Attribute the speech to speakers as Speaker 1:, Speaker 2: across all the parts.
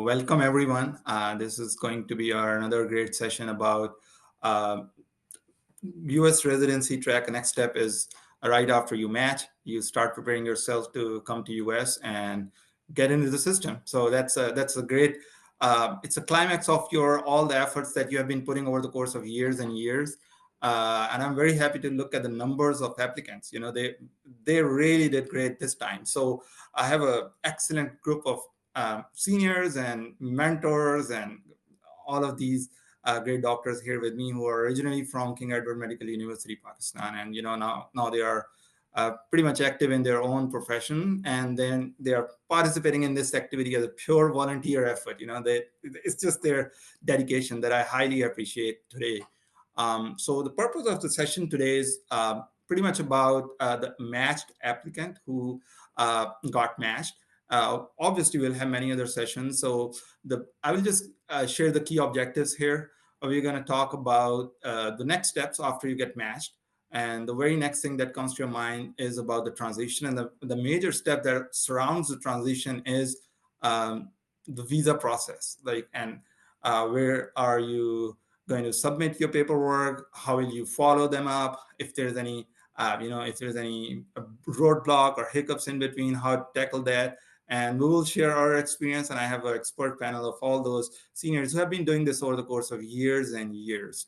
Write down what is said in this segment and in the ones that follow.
Speaker 1: Welcome everyone. This is going to be another great session about uh, US residency track. Next step is right after you match, you start preparing yourself to come to US and get into the system. So that's a great. It's a climax of your all the efforts that you have been putting over the course of years and years. And I'm very happy to look at the numbers of applicants. They really did great this time. So I have an excellent group of seniors and mentors and all of these great doctors here with me who are originally from King Edward Medical University, Pakistan, and now they are pretty much active in their own profession, and then they are participating in this activity as a pure volunteer effort. It's just their dedication that I highly appreciate today. So the purpose of the session today is pretty much about the matched applicant who got matched. Obviously, we'll have many other sessions. So I will just share the key objectives here. We're going to talk about the next steps after you get matched. And the very next thing that comes to your mind is about the transition. And the major step that surrounds the transition is the visa process. Where are you going to submit your paperwork? How will you follow them up? If there's any roadblock or hiccups in between, how to tackle that. And we will share our experience. And I have an expert panel of all those seniors who have been doing this over the course of years and years.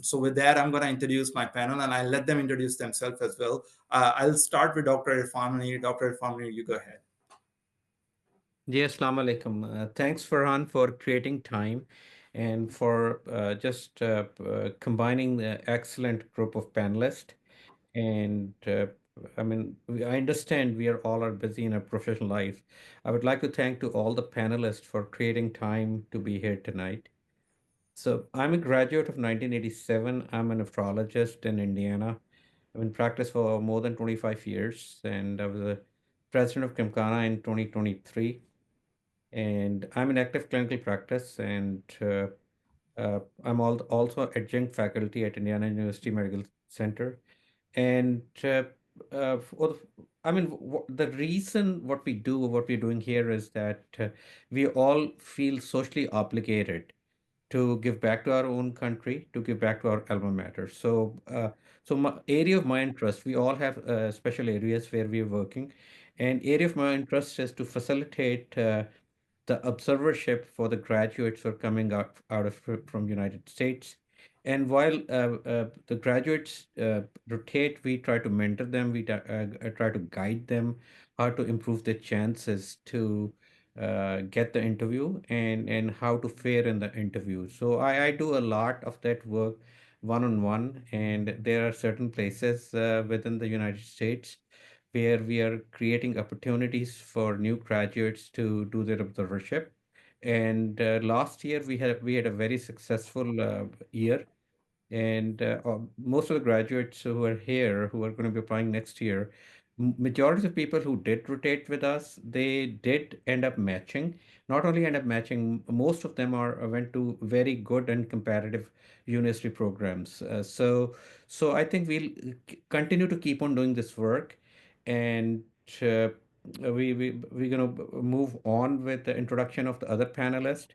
Speaker 1: So with that, I'm going to introduce my panel, and I'll let them introduce themselves as well. I'll start with Dr. Irfan Munir. Dr. Irfan Munir, you go ahead.
Speaker 2: Yes, Assalamu alaikum. Thanks, Farhan, for creating time and for just combining the excellent group of panelists. And I understand we are all are busy in our professional life. I would like to thank to all the panelists for creating time to be here tonight. So I'm a graduate of 1987. I'm a nephrologist in Indiana. I've been practice for more than 25 years, and I was a president of KEMCANA in 2023. And I'm in active clinical practice, and also adjunct faculty at Indiana University Medical Center. And for the, I mean, the reason what we're doing here is that we all feel socially obligated to give back to our own country, to give back to our alma mater. So my area of my interest, we all have special areas where we're working, and area of my interest is to facilitate the observership for the graduates who are coming out of from United States. And while the graduates rotate, we try to mentor them, try to guide them how to improve their chances to get the interview and how to fare in the interview. So I do a lot of that work one-on-one, and there are certain places within the United States where we are creating opportunities for new graduates to do their observership. And last year we had a very successful year, and most of the graduates who are here, who are going to be applying next year, majority of people who did rotate with us, they did end up matching. Not only end up matching, most of them are went to very good and competitive university programs. So I think we'll continue to keep on doing this work, and uh, we're going to move on with the introduction of the other panelists.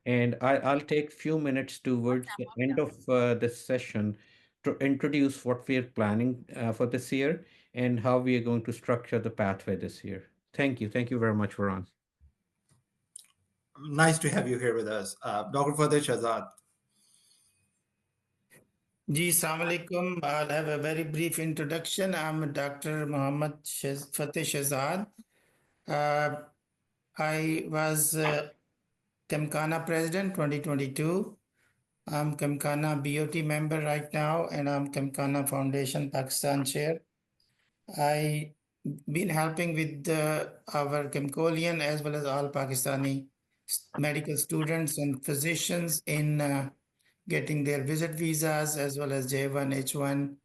Speaker 2: And I'll take few minutes towards the end of this session to introduce what we are planning for this year and how we are going to structure the pathway this year. Thank you. Thank you very much, Varan.
Speaker 1: Nice to have you here with us. Dr. Fateh Shahzad.
Speaker 3: Ji, Assalamu alaikum. I'll have a very brief introduction. I'm Dr. Muhammad Fateh Shahzad. Uh, I was KEMCANA president 2022. I'm KEMCANA BOT member right now, and I'm KEMCANA Foundation Pakistan chair. I been helping with our Kemkolian as well as all Pakistani medical students and physicians in getting their visit visas as well as J1, H1,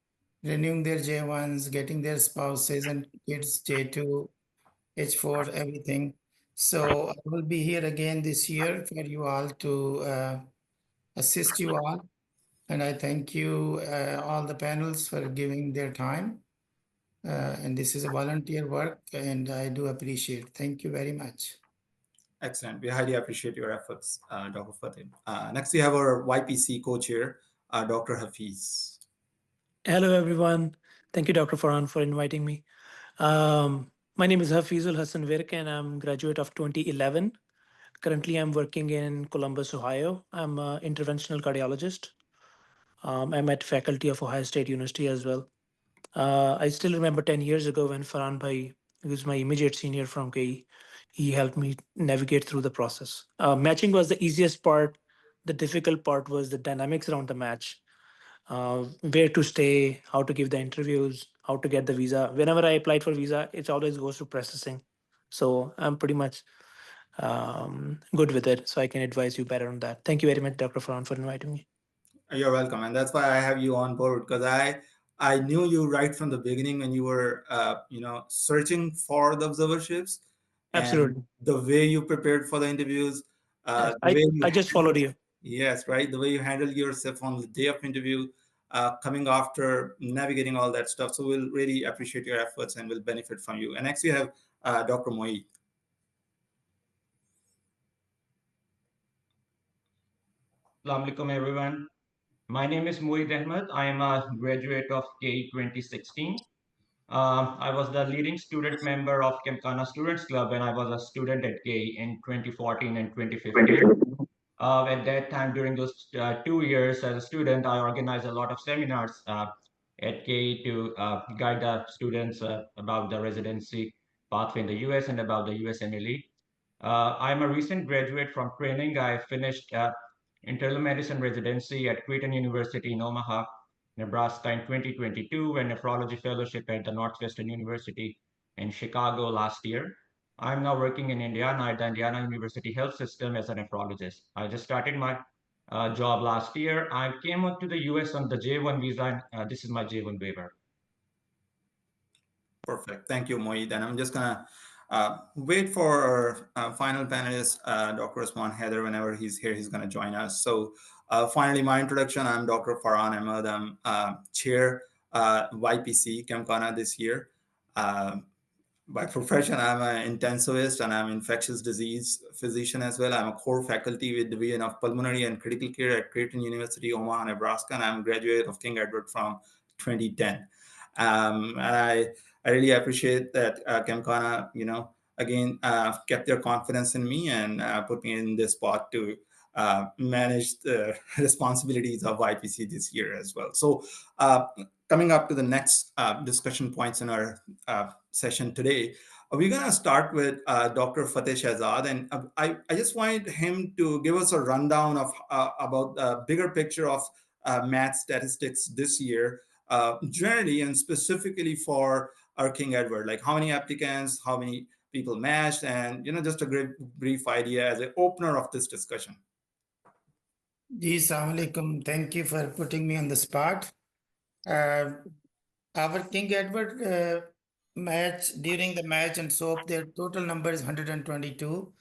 Speaker 3: renewing their J1s, getting their spouses and kids J2, H4, everything. So I will be here again this year for you all to assist you all. And I thank you, all the panels, for giving their time. And this is a volunteer work, and I do appreciate. Thank you very much.
Speaker 1: Excellent. We highly appreciate your efforts, Dr. Fateh. Next, we have our YPC co-chair, Dr. Hafiz.
Speaker 4: Hello, everyone. Thank you, Dr. Farhan, for inviting me. My name is Hafizul Hassan Virk, and I'm graduate of 2011. Currently, I'm working in Columbus, Ohio. I'm an interventional cardiologist. I'm at faculty of Ohio State University as well. I still remember 10 years ago when Farhan Bhai, who is my immediate senior from KE, he helped me navigate through the process. Matching was the easiest part. The difficult part was the dynamics around the match, where to stay, how to give the interviews, how to get the visa. Whenever I applied for visa, it always goes to processing. So I'm pretty much good with it. So I can advise you better on that. Thank you very much, Dr. Farhan, for inviting me.
Speaker 1: You're welcome, and that's why I have you on board because I knew you right from the beginning when you were searching for the observerships, and
Speaker 4: Absolutely.
Speaker 1: the way you prepared for the interviews,
Speaker 4: Yes,
Speaker 1: the way you
Speaker 4: I just followed you.
Speaker 1: yes, right, the way you handled yourself on the day of interview, coming after navigating all that stuff. So we'll really appreciate your efforts and will benefit from you. And next we have Dr. Moeed.
Speaker 5: Assalamu alaikum everyone. My name is Mueed Ahmed. I am a graduate of KE 2016. I was the leading student member of Kemkana Students Club when I was a student at KE in 2014 and 2015. At that time, during those 2 years as a student, I organized a lot of seminars at KE to guide the students about the residency pathway in the US and about the USMLE. I'm a recent graduate from training. I finished internal medicine residency at Creighton University in Omaha, Nebraska in 2022, and nephrology fellowship at the Northwestern University in Chicago last year. I'm now working in Indiana at the Indiana University Health System as a nephrologist. I just started my job last year. I came up to the US on the J1 visa, and this is my J1 waiver.
Speaker 1: Perfect. Thank you, Moeed. And I'm just gonna wait for our final panelist, Dr. Usman Heather. Whenever he's here, he's gonna join us. So finally, my introduction. I'm Dr. Farhan Ahmed. I'm chair YPC Kemkana this year. Uh, by profession, I'm an intensivist and I'm infectious disease physician as well. I'm a core faculty with Division of Pulmonary and Critical Care at Creighton University, Omaha, Nebraska, and I'm a graduate of King Edward from 2010. And I really appreciate that Kemkana, again, kept their confidence in me and put me in this spot to manage the responsibilities of YPC this year as well. So coming up to the next discussion points in our session today, we're going to start with Dr. Fateh Shahzad. And I just wanted him to give us a rundown of about the bigger picture of math statistics this year, generally and specifically for our King Edward, like how many applicants, how many people matched, and just a great brief idea as an opener of this discussion.
Speaker 3: Ji, Assalamu alaikum. Thank you for putting me on the spot. Our King Edward match, during the match and SOAP, their total number is 122,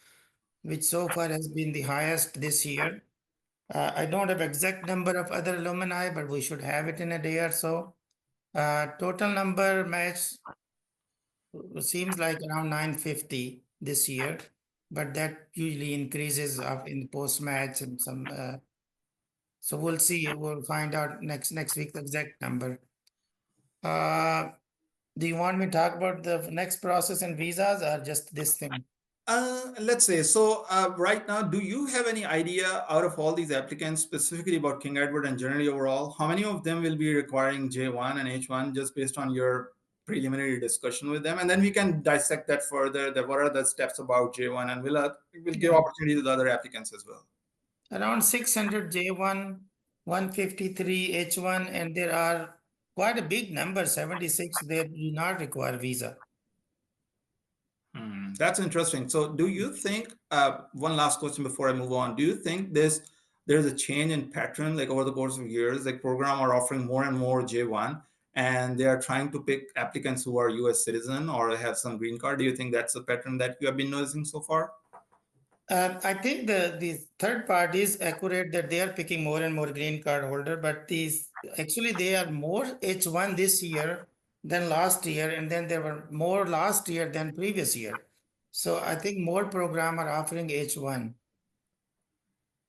Speaker 3: which so far has been the highest this year. I don't have exact number of other alumni, but we should have it in a day or so. Total number match seems like around 950 this year, but that usually increases up in post match and some. So we'll see. We'll find out next week the exact number. Do you want me to talk about the next process and visas or just this thing?
Speaker 1: Let's say so. Right now, do you have any idea out of all these applicants, specifically about King Edward and generally overall, how many of them will be requiring J1 and H1, just based on your preliminary discussion with them, and then we can dissect that further. That what are the steps about J1, and we'll give opportunity to the other applicants as well.
Speaker 3: Around 600 J1, 153 H1, and there are quite a big number, 76, that do not require visa.
Speaker 1: That's interesting. So, do you think one last question before I move on? Do you think there's a change in pattern, like over the course of years, like program are offering more and more J1, and they are trying to pick applicants who are U.S. citizen or have some green card? Do you think that's a pattern that you have been noticing so far?
Speaker 3: I think the third part is accurate that they are picking more and more green card holder, but actually they are more H1 this year than last year, and then there were more last year than previous year. So I think more program are offering H1.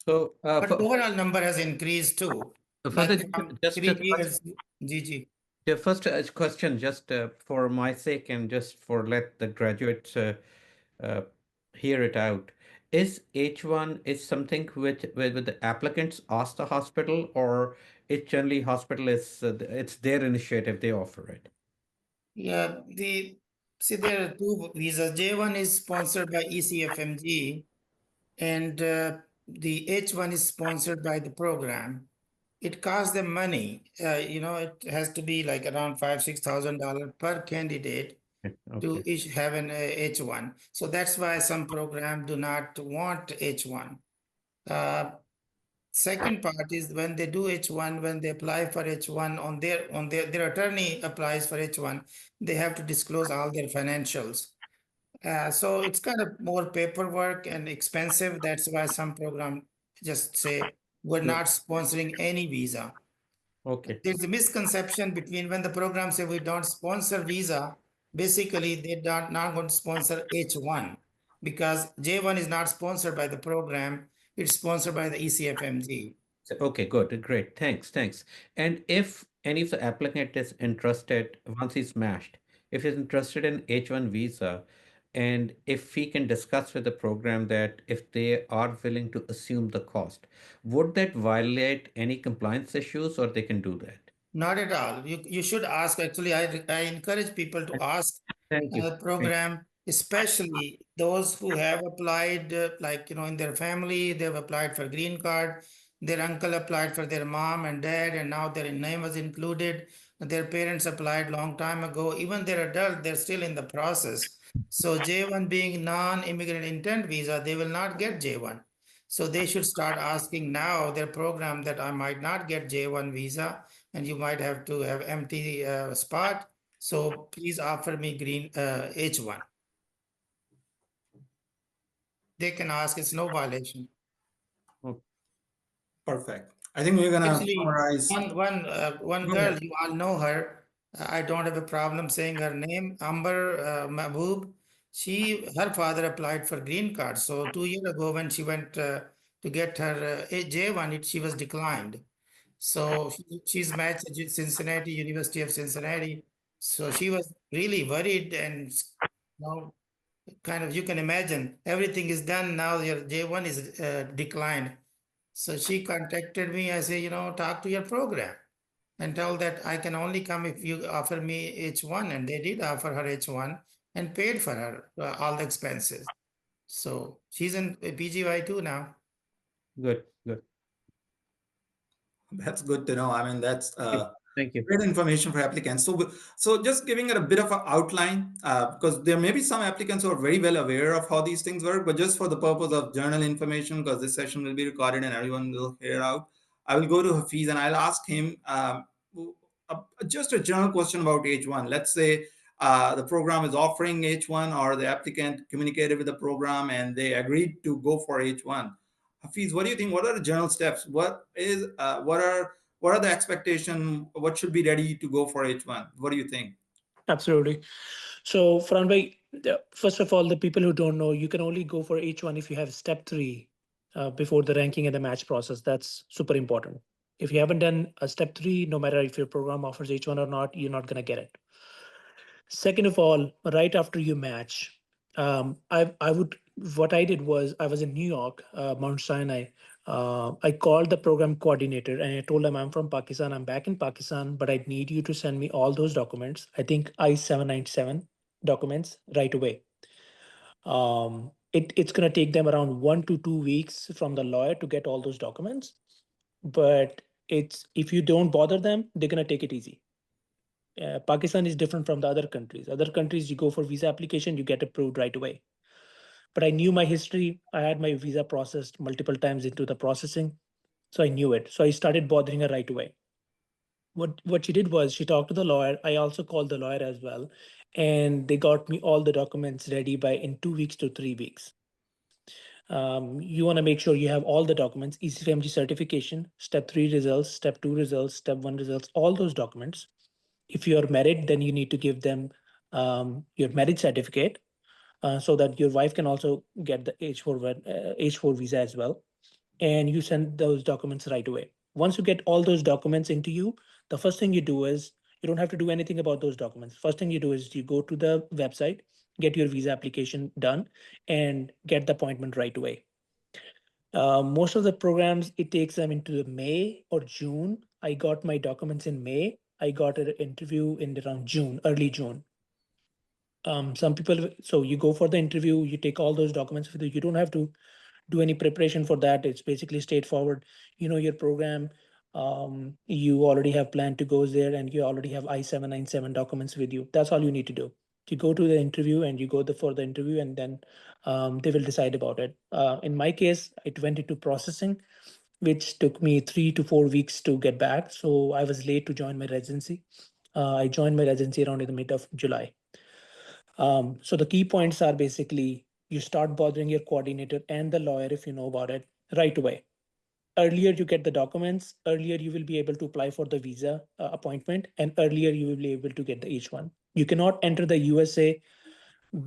Speaker 2: So,
Speaker 3: But overall number has increased too.
Speaker 2: further,
Speaker 3: Like from
Speaker 2: just
Speaker 3: 3 years, GG.
Speaker 2: the first question, just for my sake and just for let the graduates uh, hear it out. Is H1 is something with the applicants ask the hospital, or it generally hospital is it's their initiative, they offer it?
Speaker 3: Yeah, there are two visas. J1 is sponsored by ECFMG, and the H1 is sponsored by the program. It costs them money. It has to be like around $5,000-6,000 per candidate to
Speaker 2: Okay.
Speaker 3: each have an H1. So that's why some program do not want H1. Uh, Second part is when they do H1, when they apply for H1 their attorney applies for H1, they have to disclose all their financials. So it's kind of more paperwork and expensive. That's why some program just say we're
Speaker 2: Good.
Speaker 3: not sponsoring any visa.
Speaker 2: Okay.
Speaker 3: There's a misconception between when the program say we don't sponsor visa, basically they don't not going to sponsor H1 because J1 is not sponsored by the program, it's sponsored by the ECFMG.
Speaker 2: Okay, good, great. Thanks. And if any of the applicant is interested, once he's matched, if he's interested in H1 visa, and if he can discuss with the program that if they are willing to assume the cost, would that violate any compliance issues, or they can do that?
Speaker 3: Not at all. You should ask. Actually, I encourage people to ask
Speaker 2: Thank you.
Speaker 3: program, especially those who have applied, like, in their family, they've applied for green card. Their uncle applied for their mom and dad, and now their name was included. Their parents applied long time ago. Even they're adult, they're still in the process. So J1 being non-immigrant intent visa, they will not get J1. So they should start asking now their program that I might not get J1 visa and you might have to have empty spot. So please offer me green H1. They can ask, it's no violation.
Speaker 2: Oh,
Speaker 1: Perfect. I think we're gonna
Speaker 3: Actually,
Speaker 1: summarize.
Speaker 3: one
Speaker 1: Go
Speaker 3: girl,
Speaker 1: ahead.
Speaker 3: you all know her. I don't have a problem saying her name, Amber Mahboob. Her father applied for green card. So 2 years ago, when she went to get her J1, she was declined. So she's matched at Cincinnati, University of Cincinnati. So she was really worried and now kind of you can imagine everything is done now. Your J1 is declined. So she contacted me. I say, talk to your program and tell that I can only come if you offer me H1. And they did offer her H1 and paid for her all the expenses. So she's in PGY2 now.
Speaker 2: good.
Speaker 1: That's good to know. I mean, that's
Speaker 2: Thank you. Thank you.
Speaker 1: great information for applicants. So just giving it a bit of an outline, because there may be some applicants who are very well aware of how these things work, but just for the purpose of journal information, because this session will be recorded and everyone will hear out, I will go to Hafiz and I'll ask him just a general question about H1. Let's say the program is offering H1 or the applicant communicated with the program and they agreed to go for H1. Hafiz, what do you think? What are the general steps? What are the expectation? What should be ready to go for H1? What do you think?
Speaker 4: Absolutely. So, Franbhai, first of all, the people who don't know, you can only go for H1 if you have step three before the ranking and the match process. That's super important. If you haven't done a step three, no matter if your program offers H1 or not, you're not going to get it. Second of all, right after you match, I would what I did was I was in New York, Mount Sinai. I called the program coordinator and I told them I'm from Pakistan. I'm back in Pakistan, but I need you to send me all those documents. I think I-797 documents right away. It's gonna take them around 1 to 2 weeks from the lawyer to get all those documents, but it's if you don't bother them, they're gonna take it easy. Pakistan is different from the other countries. Other countries, you go for visa application, you get approved right away. But I knew my history. I had my visa processed multiple times into the processing, so I knew it. So I started bothering her right away. What she did was she talked to the lawyer. I also called the lawyer as well, and they got me all the documents ready by in 2 weeks to 3 weeks. You want to make sure you have all the documents, ECFMG certification, step three results, step two results, step one results, all those documents. If you are married, then you need to give them your marriage certificate. so that your wife can also get the H4 visa as well. And you send those documents right away. Once you get all those documents into you, the first thing you do is you don't have to do anything about those documents. First thing you do is you go to the website, get your visa application done, and get the appointment right away. Most of the programs, it takes them into May or June. I got my documents in May. I got an interview in around June, early June. Some people, so you go for the interview, you take all those documents with you. You don't have to do any preparation for that. It's basically straightforward. You know your program. You already have planned to go there, and you already have I-797 documents with you. That's all you need to do. You go to the interview and you go for the interview, and then they will decide about it. In my case, it went into processing, which took me 3 to 4 weeks to get back. So I was late to join my residency. I joined my residency around in the mid of July. So the key points are basically you start bothering your coordinator and the lawyer if you know about it right away. Earlier you get the documents, earlier you will be able to apply for the visa appointment, and earlier you will be able to get the H1. You cannot enter the USA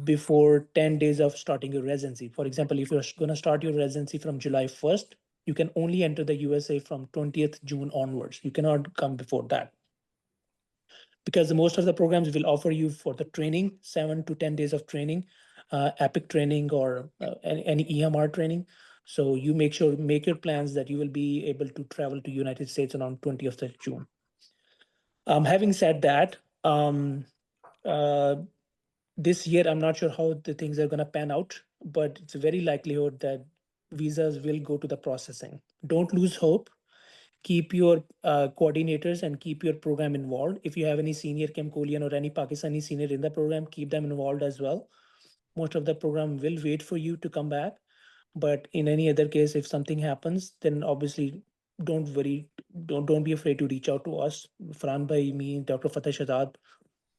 Speaker 4: before 10 days of starting your residency. For example, if you're going to start your residency from July 1st, you can only enter the USA from 20th June onwards. You cannot come before that, because most of the programs will offer you for the training 7 to 10 days of training, epic training, or any EMR training. So you make your plans that you will be able to travel to United States around 20th of June. Having said that, uh, this year I'm not sure how the things are going to pan out, but it's a very likelihood that visas will go to the processing. Don't lose hope. Keep your coordinators and keep your program involved. If you have any senior Kemkolian or any Pakistani senior in the program, keep them involved as well. Most of the program will wait for you to come back. But in any other case, if something happens, then obviously don't worry. Don't be afraid to reach out to us, Fran by me, Dr. Fateh Shadad,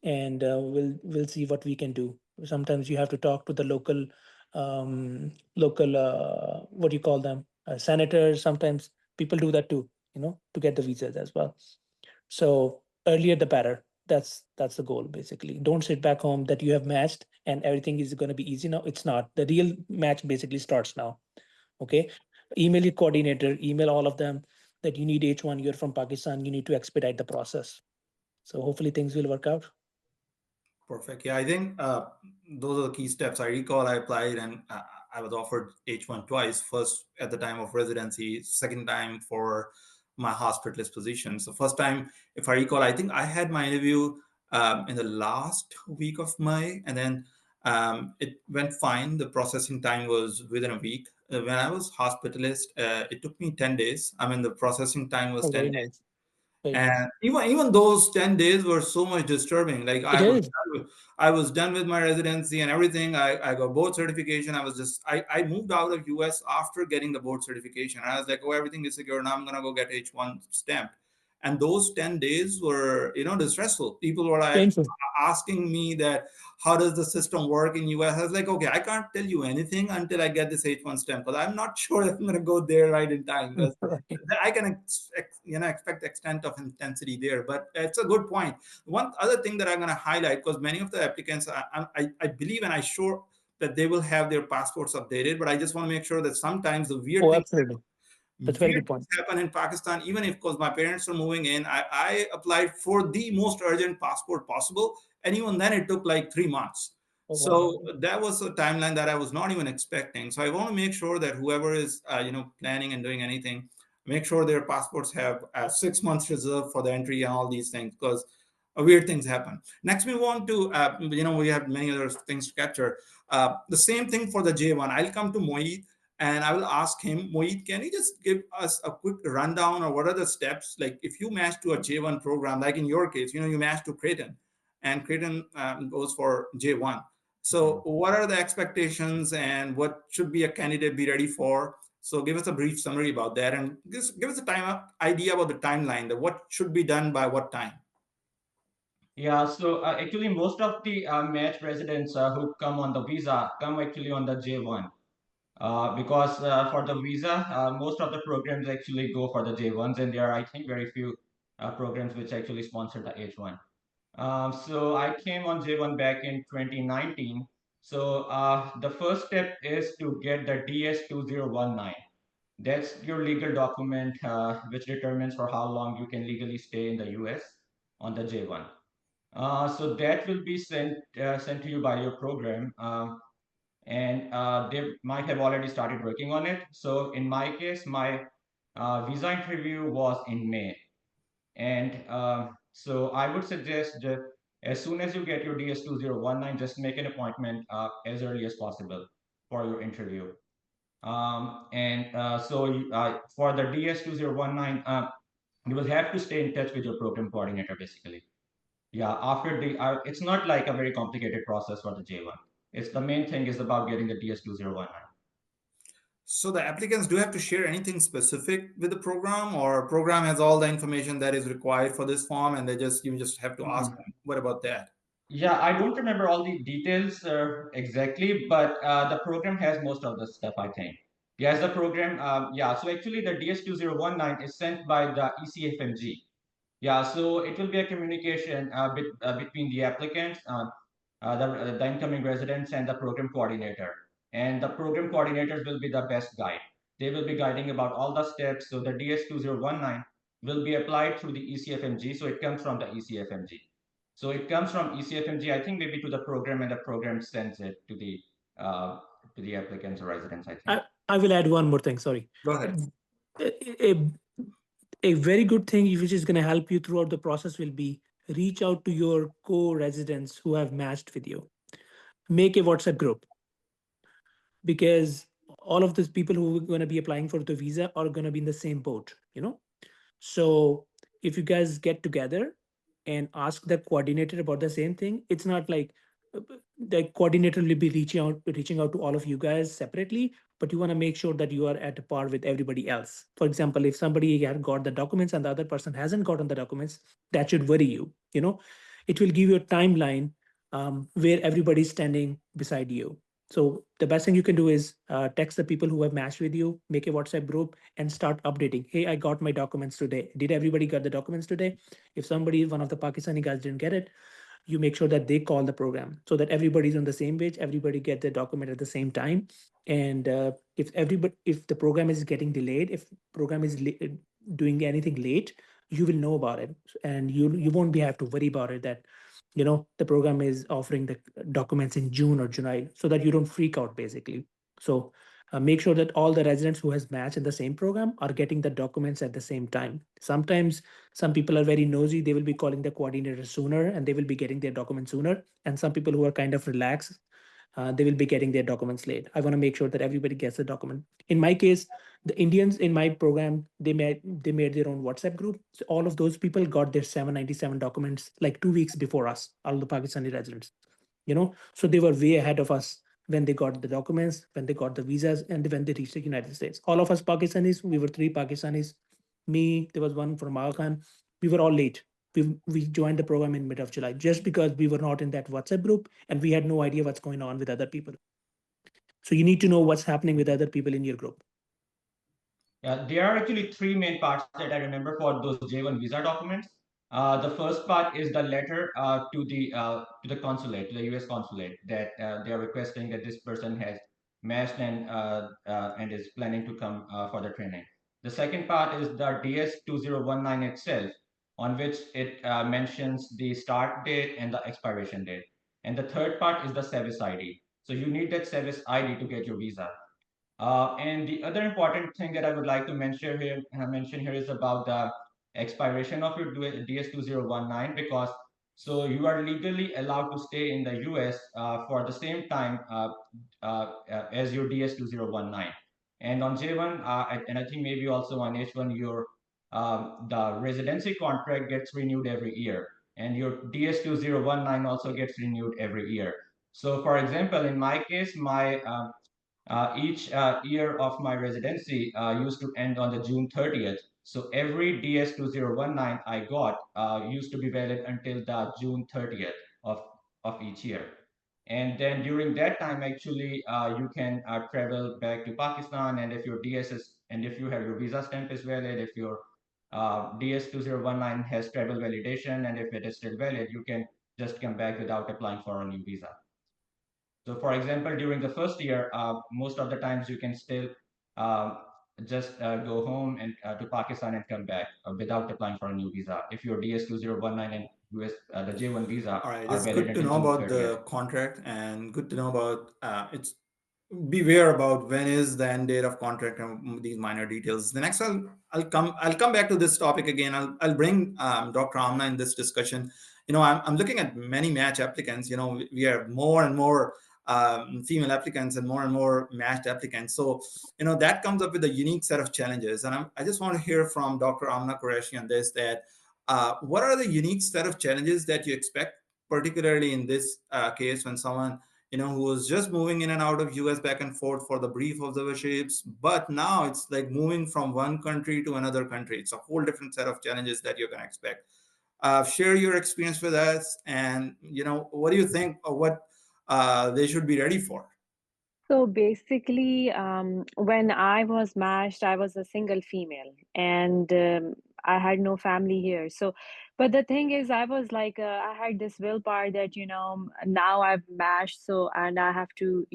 Speaker 4: and we'll see what we can do. Sometimes you have to talk to the local what do you call them, senators. Sometimes people do that too, to get the visas as well. So earlier the better. That's the goal basically. Don't sit back home that you have matched and everything is going to be easy now. It's not. The real match basically starts now. Okay, email your coordinator, email all of them that you need H1, you're from Pakistan, you need to expedite the process. So hopefully things will work out.
Speaker 1: Perfect. Yeah, I think those are the key steps. I recall I applied and I was offered H1 twice. First at the time of residency, second time for my hospitalist position. So first time, if I recall, I think I had my interview in the last week of May, and then it went fine. The processing time was within a week. When I was hospitalist, it took me 10 days. I mean, the processing time was
Speaker 4: Oh,
Speaker 1: 10
Speaker 4: very
Speaker 1: days.
Speaker 4: nice. Very nice.
Speaker 1: And even those 10 days were so much disturbing. Like
Speaker 4: It is.
Speaker 1: I was done with my residency and everything. I got board certification. I moved out of US after getting the board certification. I was like, oh, everything is secure. Now I'm gonna go get H1 stamped. And those 10 days were, distressful. People were like
Speaker 4: Painful.
Speaker 1: asking me that how does the system work in US? I was like, okay, I can't tell you anything until I get this H1 stamp because I'm not sure if I'm gonna go there right in time. Because
Speaker 4: Right.
Speaker 1: I can expect the extent of intensity there, but it's a good point. One other thing that I'm going to highlight, because many of the applicants, I believe and I sure that they will have their passports updated, but I just want to make sure that sometimes the
Speaker 4: Oh, absolutely. That's a very
Speaker 1: weird
Speaker 4: good
Speaker 1: things
Speaker 4: point.
Speaker 1: happen in Pakistan. Even if, because my parents are moving in, I applied for the most urgent passport possible, and even then it took like 3 months.
Speaker 4: Oh, wow.
Speaker 1: So that was a timeline that I was not even expecting. So I want to make sure that whoever is planning and doing anything, make sure their passports have 6 months reserved for the entry and all these things, because weird things happen. Next, we want to, we have many other things to capture. The same thing for the J1. I'll come to Moeed and I will ask him, Moeed, can you just give us a quick rundown or what are the steps? Like if you match to a J1 program, like in your case, you match to Creighton and Creighton goes for J1. So what are the expectations and what should be a candidate be ready for? So give us a brief summary about that and just give us a time idea about the timeline, that what should be done by what time.
Speaker 5: Yeah, so actually, most of the match residents who come on the visa come actually on the J1. Because for the visa, most of the programs actually go for the J1s, and there are, I think, very few programs which actually sponsor the H1. So I came on J1 back in 2019, So the first step is to get the DS-2019. That's your legal document which determines for how long you can legally stay in the US on the J1. So that will be sent to you by your program, and they might have already started working on it. So in my case, my visa interview was in May, and so I would suggest that as soon as you get your DS-2019, just make an appointment as early as possible for your interview. For the DS-2019, you will have to stay in touch with your program coordinator basically. Yeah, after it's not like a very complicated process for the J1. It's the main thing is about getting the DS-2019.
Speaker 1: So the applicants do have to share anything specific with the program, or program has all the information that is required for this form, and you just have to ask them. What about that?
Speaker 5: Yeah, I don't remember all the details exactly, but the program has most of the stuff, I think. Yes, the program, yeah, so actually the DS-2019 is sent by the ECFMG. Yeah, so it will be a communication between the applicants, the incoming residents, and the program coordinator. And the program coordinators will be the best guide. They will be guiding about all the steps. So the DS-2019 will be applied through the ECFMG. So it comes from the ECFMG. So it comes from ECFMG, I think maybe to the program, and the program sends it uh, to the applicants or residents, I think.
Speaker 4: I will add one more thing. Sorry.
Speaker 1: Go ahead.
Speaker 4: A, a very good thing which is going to help you throughout the process will be reach out to your co-residents who have matched with you. Make a WhatsApp group, because all of these people who are going to be applying for the visa are going to be in the same boat, you know. So if you guys get together and ask the coordinator about the same thing, it's not like the coordinator will be reaching out to all of you guys separately, but you want to make sure that you are at par with everybody else. For example, if somebody had got the documents and the other person hasn't gotten the documents, that should worry you. You know, it will give you a timeline where everybody's standing beside you. So the best thing you can do is text the people who have matched with you, make a WhatsApp group, and start updating. Hey, I got my documents today. Did everybody get the documents today? If somebody, one of the Pakistani guys didn't get it, you make sure that they call the program so that everybody's on the same page. Everybody get the document at the same time. And if the program is getting delayed, if program is doing anything late, you will know about it, and you won't be have to worry about it that the program is offering the documents in June or July, so that you don't freak out basically. So make sure that all the residents who has matched in the same program are getting the documents at the same time. Sometimes some people are very nosy, they will be calling the coordinator sooner and they will be getting their documents sooner, and some people who are kind of relaxed, they will be getting their documents late. I want to make sure that everybody gets the document. In my case, the Indians in my program, they made their own WhatsApp group. So all of those people got their 797 documents like 2 weeks before us, all the Pakistani residents. So they were way ahead of us when they got the documents, when they got the visas, and when they reached the United States. All of us Pakistanis, we were three Pakistanis. Me, there was one from Khan. We were all late. We joined the program in mid of July just because we were not in that WhatsApp group and we had no idea what's going on with other people. So you need to know what's happening with other people in your group.
Speaker 5: Yeah, there are actually three main parts that I remember for those J1 visa documents. The first part is the letter to the consulate, to the U.S. consulate, that they are requesting that this person has matched and is planning to come for the training. The second part is the DS-2019 itself, on which it mentions the start date and the expiration date. And the third part is the service ID. So you need that service ID to get your visa. And the other important thing that I would like to mention here is about the expiration of your DS-2019, because so you are legally allowed to stay in the US for the same time as your DS-2019. And on J1, and I think maybe also on H1, the residency contract gets renewed every year, and your DS-2019 also gets renewed every year. So, for example, in my case, my each year of my residency used to end on the June 30th. So every DS-2019 I got used to be valid until the June 30th of each year. And then during that time, actually, you can travel back to Pakistan. And if your and if you have your visa stamp is valid, if your DS-2019 has travel validation, and if it is still valid, you can just come back without applying for a new visa. So, for example, during the first year, most of the times you can still uh, just go home and to Pakistan and come back without applying for a new visa. If your DS2019 and the J1 visa
Speaker 1: All right,
Speaker 5: are
Speaker 1: it's
Speaker 5: valid
Speaker 1: good to
Speaker 5: until
Speaker 1: know
Speaker 5: June
Speaker 1: about
Speaker 5: 30th.
Speaker 1: the contract and good to know about it's beware about when is the end date of contract and these minor details. The next I'll come back to this topic again. I'll bring Dr. Amna in this discussion. I'm looking at many match applicants. We have more and more female applicants and more matched applicants. So that comes up with a unique set of challenges. And I just want to hear from Dr. Amna Qureshi on this. That what are the unique set of challenges that you expect, particularly in this case when someone who was just moving in and out of US back and forth for the brief observerships, but now it's like moving from one country to another country. It's a whole different set of challenges that you're going to expect. Share your experience with us, and what do you think of what they should be ready for?
Speaker 6: So basically, when I was matched, I was a single female, and I had no family here. So, but the thing is, I was like, I had this willpower that, now I've matched, so, and I have to,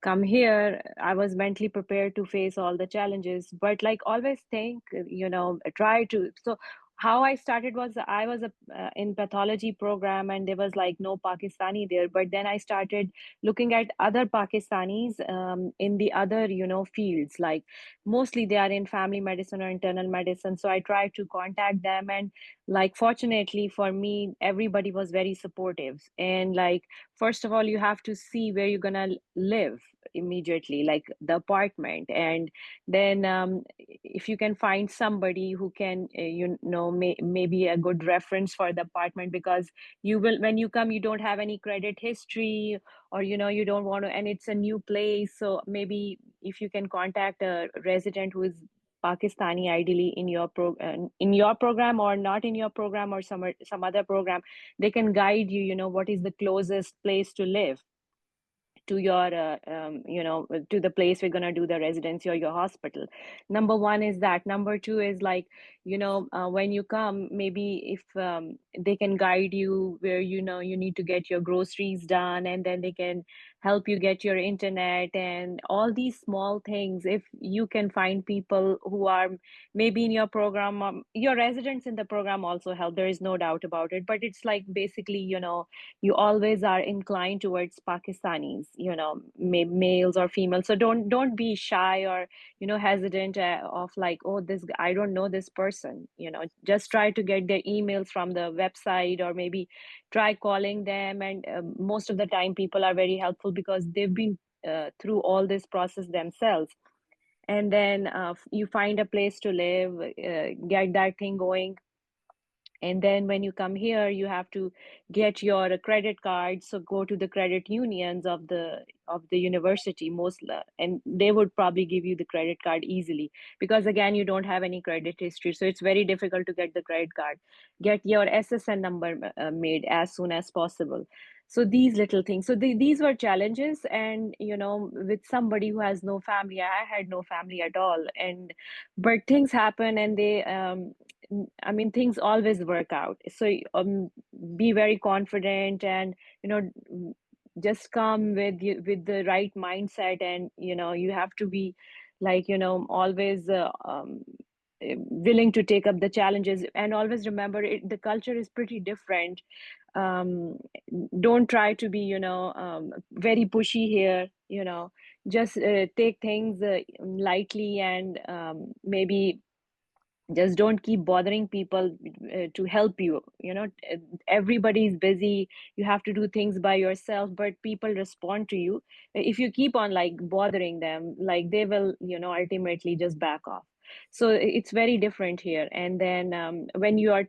Speaker 6: come here. I was mentally prepared to face all the challenges, but like always think, try to. So, how I started was I was in pathology program, and there was like no Pakistani there. But then I started looking at other Pakistanis in the other, fields. Like mostly they are in family medicine or internal medicine. So I tried to contact them, and like fortunately for me, everybody was very supportive. And like first of all, you have to see where you're gonna live immediately, like the apartment, and then if you can find somebody who can, maybe a good reference for the apartment, because you will when you come, you don't have any credit history, or you don't want to, and it's a new place. So maybe if you can contact a resident who is Pakistani, ideally in your program, or not in your program, or some other program, they can guide you, what is the closest place to live to your to the place we're going to do the residency or your hospital. Number one is that. Number two is like, when you come, maybe if they can guide you where you need to get your groceries done, and then they can help you get your internet and all these small things. If you can find people who are maybe in your program, your residents in the program also help, there is no doubt about it. But it's like basically, you always are inclined towards Pakistanis, males or females. So don't be shy or hesitant of like, oh, I don't know this person. Just try to get their emails from the website, or maybe try calling them. And most of the time, people are very helpful because they've been through all this process themselves. And then you find a place to live, get that thing going. And then when you come here, you have to get your credit card. So go to the credit unions of the university, and they would probably give you the credit card easily, because again, you don't have any credit history, so it's very difficult to get the credit card. Get your SSN number made as soon as possible. So these little things. So these were challenges. And with somebody who has no family, I had no family at all. And but things happen, and they I mean, things always work out. So be very confident, and just come with the right mindset. And you have to be like, always willing to take up the challenges. And always remember, the culture is pretty different. um, don't try to be very pushy here. Just take things lightly, and maybe just don't keep bothering people to help you. Everybody's busy, you have to do things by yourself, but people respond to you. If you keep on like bothering them, like they will ultimately just back off. So it's very different here. And then when you are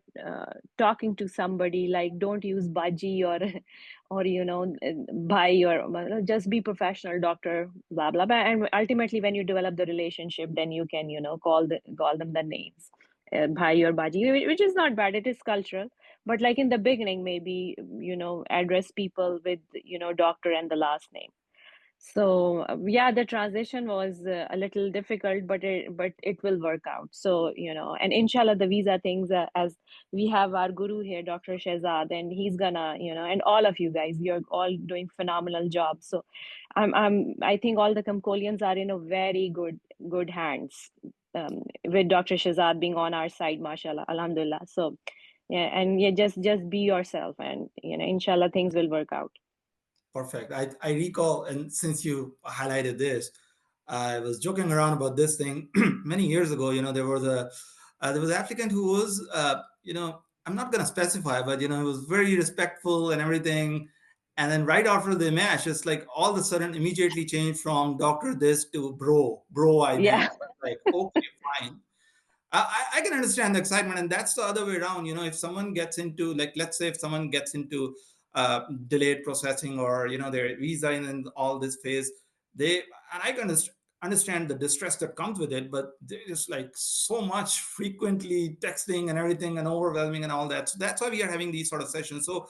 Speaker 6: talking to somebody, like don't use baji or or bhai, or just be professional, doctor, blah blah blah. And ultimately, when you develop the relationship, then you can call them the names, bhai or baji, which is not bad, it is cultural. But like in the beginning, maybe address people with doctor and the last name. So yeah, the transition was a little difficult, but it will work out. So and inshallah, the visa things, as we have our guru here, Dr. Shehzad, and he's gonna, and all of you guys, you're all doing phenomenal job. So I think all the Kamkolians are in a very good hands, with Dr. Shehzad being on our side, mashallah, alhamdulillah. So yeah, and yeah, just be yourself, and inshallah, things will work out.
Speaker 1: Perfect. I recall, and since you highlighted this, I was joking around about this thing many years ago. There was an applicant who was, I'm not going to specify, but he was very respectful and everything. And then right after the match, it's like all of a sudden immediately changed from doctor this to bro, I
Speaker 6: Yeah.
Speaker 1: met. Like, okay, fine. I can understand the excitement, and that's the other way around. If someone gets into, like, let's say if someone gets into delayed processing, or their visa and all this phase, and I can understand the distress that comes with it, but there's like so much frequently texting and everything and overwhelming and all that. So that's why we are having these sort of sessions. So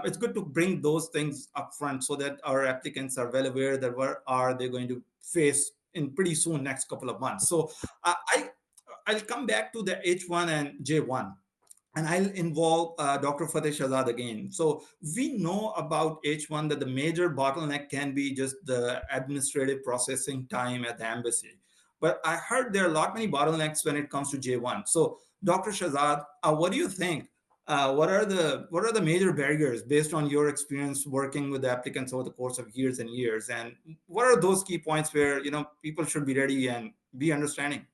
Speaker 1: it's good to bring those things up front so that our applicants are well aware that what are they going to face in pretty soon next couple of months. So I'll come back to the H1 and J1, and I'll involve Dr. Fateh Shahzad again. So we know about H1 that the major bottleneck can be just the administrative processing time at the embassy. But I heard there are a lot many bottlenecks when it comes to J1. So Dr. Shahzad, what do you think? What are the major barriers based on your experience working with the applicants over the course of years and years? And what are those key points where people should be ready and be understanding?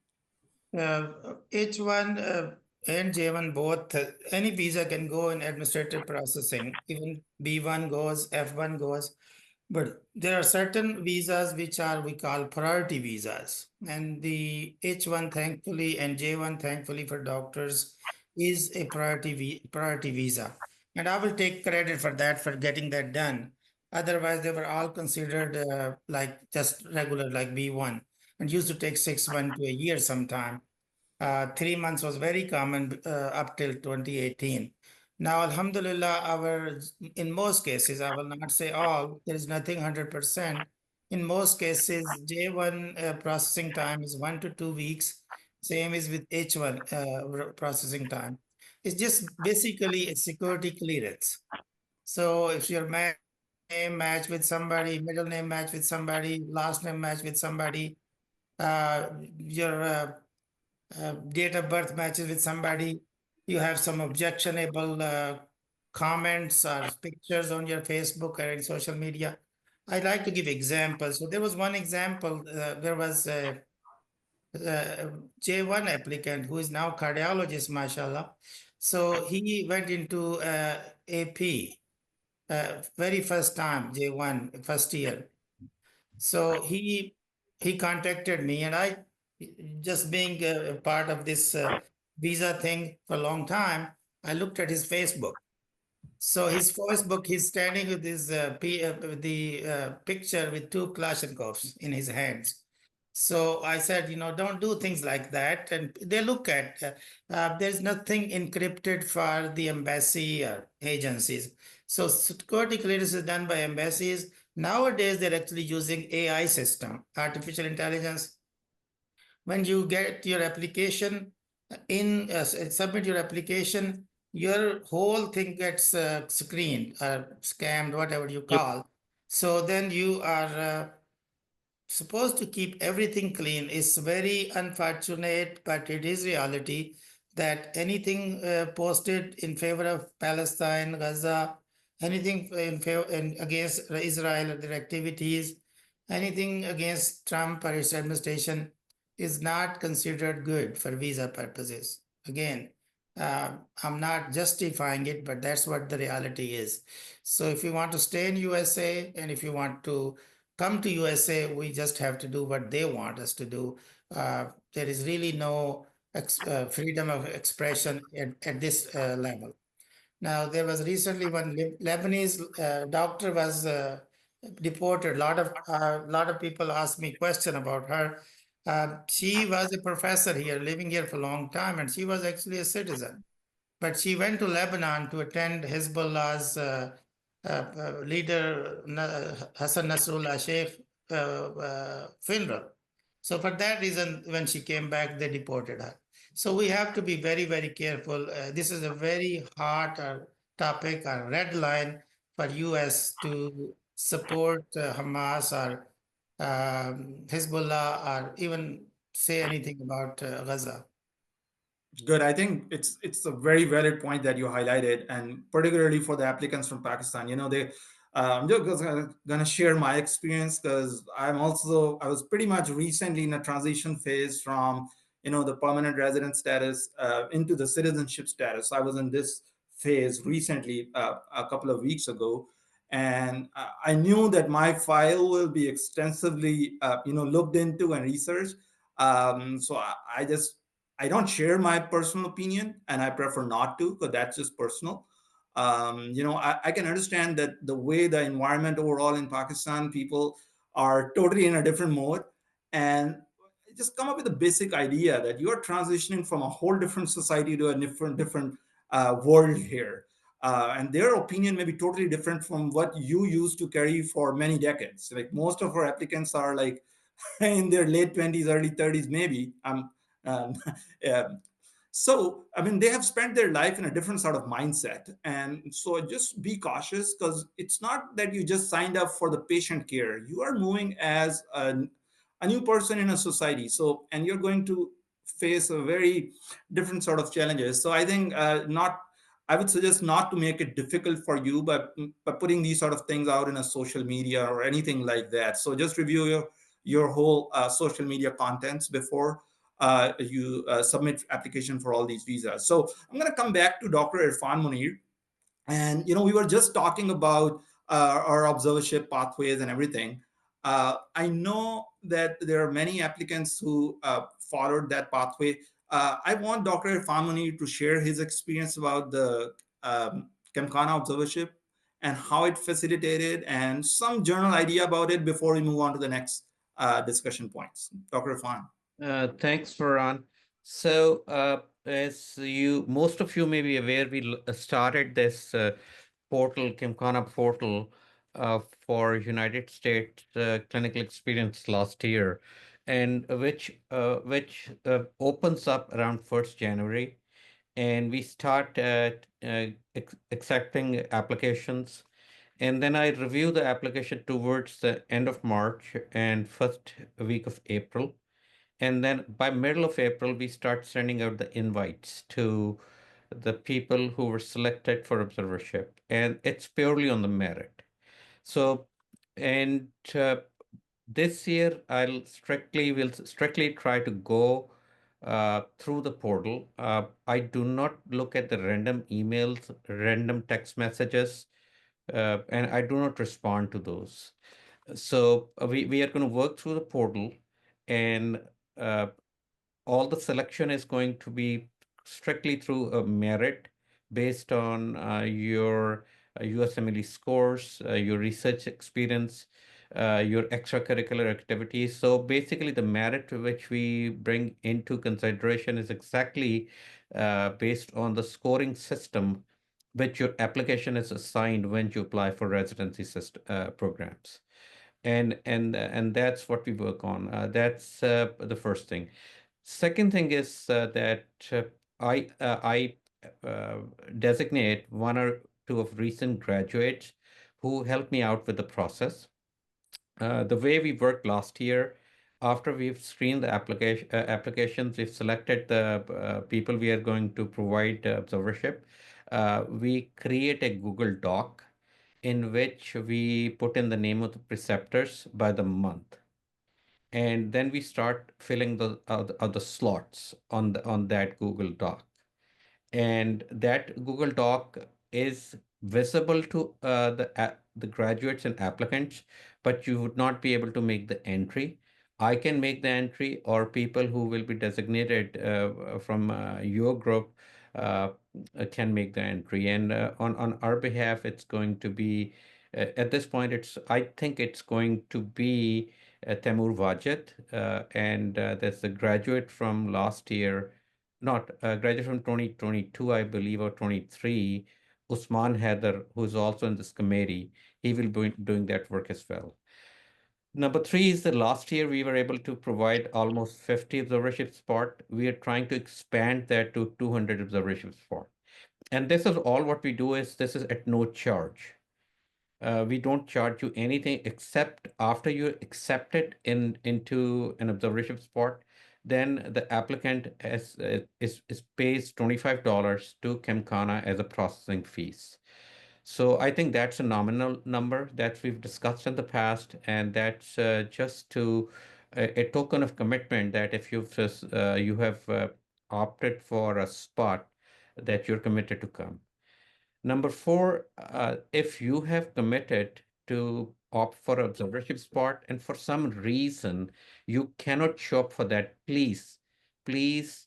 Speaker 3: H1 and J1 both, any visa can go in administrative processing. Even B1 goes, F1 goes. But there are certain visas which are we call priority visas. And the H1 thankfully and J1 thankfully for doctors is a priority visa. And I will take credit for that, for getting that done. Otherwise, they were all considered like just regular, like B1, and used to take 6 months to a year sometime. 3 months was very common up till 2018. Now, Alhamdulillah, in most cases, I will not say all, there is nothing 100%. In most cases, J1 processing time is 1 to 2 weeks. Same is with H1 processing time. It's just basically a security clearance. So if your name match with somebody, middle name match with somebody, last name match with somebody, your date of birth matches with somebody, you have some objectionable comments or pictures on your Facebook or in social media. I'd like to give examples. So there was one example. There was a J1 applicant who is now cardiologist, mashallah. So he went into AP, very first time, J1, first year. So he contacted me, and I, just being a part of this visa thing for a long time, I looked at his Facebook. So his Facebook, he's standing with his picture with two Kalashnikovs in his hands. So I said, don't do things like that. And they look at, there's nothing encrypted for the embassy or agencies. So security clearance is done by embassies. Nowadays, they're actually using AI system, artificial intelligence. When you get your application submit your application, your whole thing gets screened or scammed, whatever you
Speaker 2: Yep.
Speaker 3: call. So then you are supposed to keep everything clean. It's very unfortunate, but it is reality that anything posted in favor of Palestine, Gaza, anything in favor and against Israel or their activities, anything against Trump or his administration is not considered good for visa purposes. Again, I'm not justifying it, but that's what the reality is. So if you want to stay in USA and if you want to come to USA, we just have to do what they want us to do. There is really no freedom of expression at this level. Now, there was recently one Lebanese doctor was deported. A lot of people asked me question about her. She was a professor here, living here for a long time, and she was actually a citizen. But she went to Lebanon to attend Hezbollah's leader Hassan Nasrullah Sheikh funeral. So for that reason, when she came back, they deported her. So we have to be very, very careful. This is a very hot topic, a red line for US to support Hamas or Hezbollah or even say anything about Gaza.
Speaker 1: Good. I think it's a very valid point that you highlighted, and particularly for the applicants from Pakistan. They. I'm just gonna share my experience because I was pretty much recently in a transition phase from the permanent resident status into the citizenship status. I was in this phase recently, a couple of weeks ago, and I knew that my file will be extensively looked into and researched. So I don't share my personal opinion, and I prefer not to because that's just personal. I can understand that the way the environment overall in Pakistan, people are totally in a different mode, and just come up with a basic idea that you are transitioning from a whole different society to a different world here. And their opinion may be totally different from what you used to carry for many decades. Like most of our applicants are like in their late 20s, early 30s, maybe. Um, um, so, I mean, they have spent their life in a different sort of mindset. And so just be cautious because it's not that you just signed up for the patient care. You are moving as a new person in a society. So, and you're going to face a very different sort of challenges. So I think I would suggest not to make it difficult for you by putting these sort of things out in a social media or anything like that. So just review your whole social media contents before you submit application for all these visas. So I'm going to come back to Dr. Irfan Munir. And we were just talking about our observership pathways and everything. I know that there are many applicants who followed that pathway. I want Dr. Irfan Munir to share his experience about the Kemkana observership and how it facilitated and some general idea about it before we move on to the next discussion points. Dr. Irfan.
Speaker 2: Thanks, Farhan. So, as most of you may be aware, we started this portal, Kimkhana portal, for United States clinical experience last year, and which opens up around 1st January, and we start accepting applications, and then I review the application towards the end of March and first week of April. And then by middle of April, we start sending out the invites to the people who were selected for observership. And it's purely on the merit. So, and this year, will strictly try to go through the portal. I do not look at the random emails, random text messages, and I do not respond to those. So we are going to work through the portal, and uh, all the selection is going to be strictly through a merit based on your USMLE scores, your research experience, your extracurricular activities. So basically, the merit which we bring into consideration is exactly based on the scoring system which your application is assigned when you apply for residency programs. And that's what we work on. That's the first thing. Second thing is that I uh, designate one or two of recent graduates who helped me out with the process. The way we worked last year, after we've screened the applications, we've selected the people we are going to provide observership. We create a Google Doc in which we put in the name of the preceptors by the month, and then we start filling the slots on that Google Doc, and that Google Doc is visible to the graduates and applicants, but you would not be able to make the entry. I can make the entry, or people who will be designated from your group uh, can make the entry. And on our behalf, it's going to be at this point. I think it's going to be Temur Wajid, and that's a graduate from last year, not graduate from 2022, I believe, or 23, Usman Haider, who is also in this committee, he will be doing that work as well. Number three is that last year we were able to provide almost 50 observership spot. We are trying to expand that to 200 observership spot. And this is all what we do is this is at no charge. We don't charge you anything except after you accept it into an observership spot, then the applicant is pays $25 to Kemkana as a processing fees. So I think that's a nominal number that we've discussed in the past, and that's just to a token of commitment that if you have opted for a spot, that you're committed to come. Number four, if you have committed to opt for observership spot and for some reason you cannot show up for that, please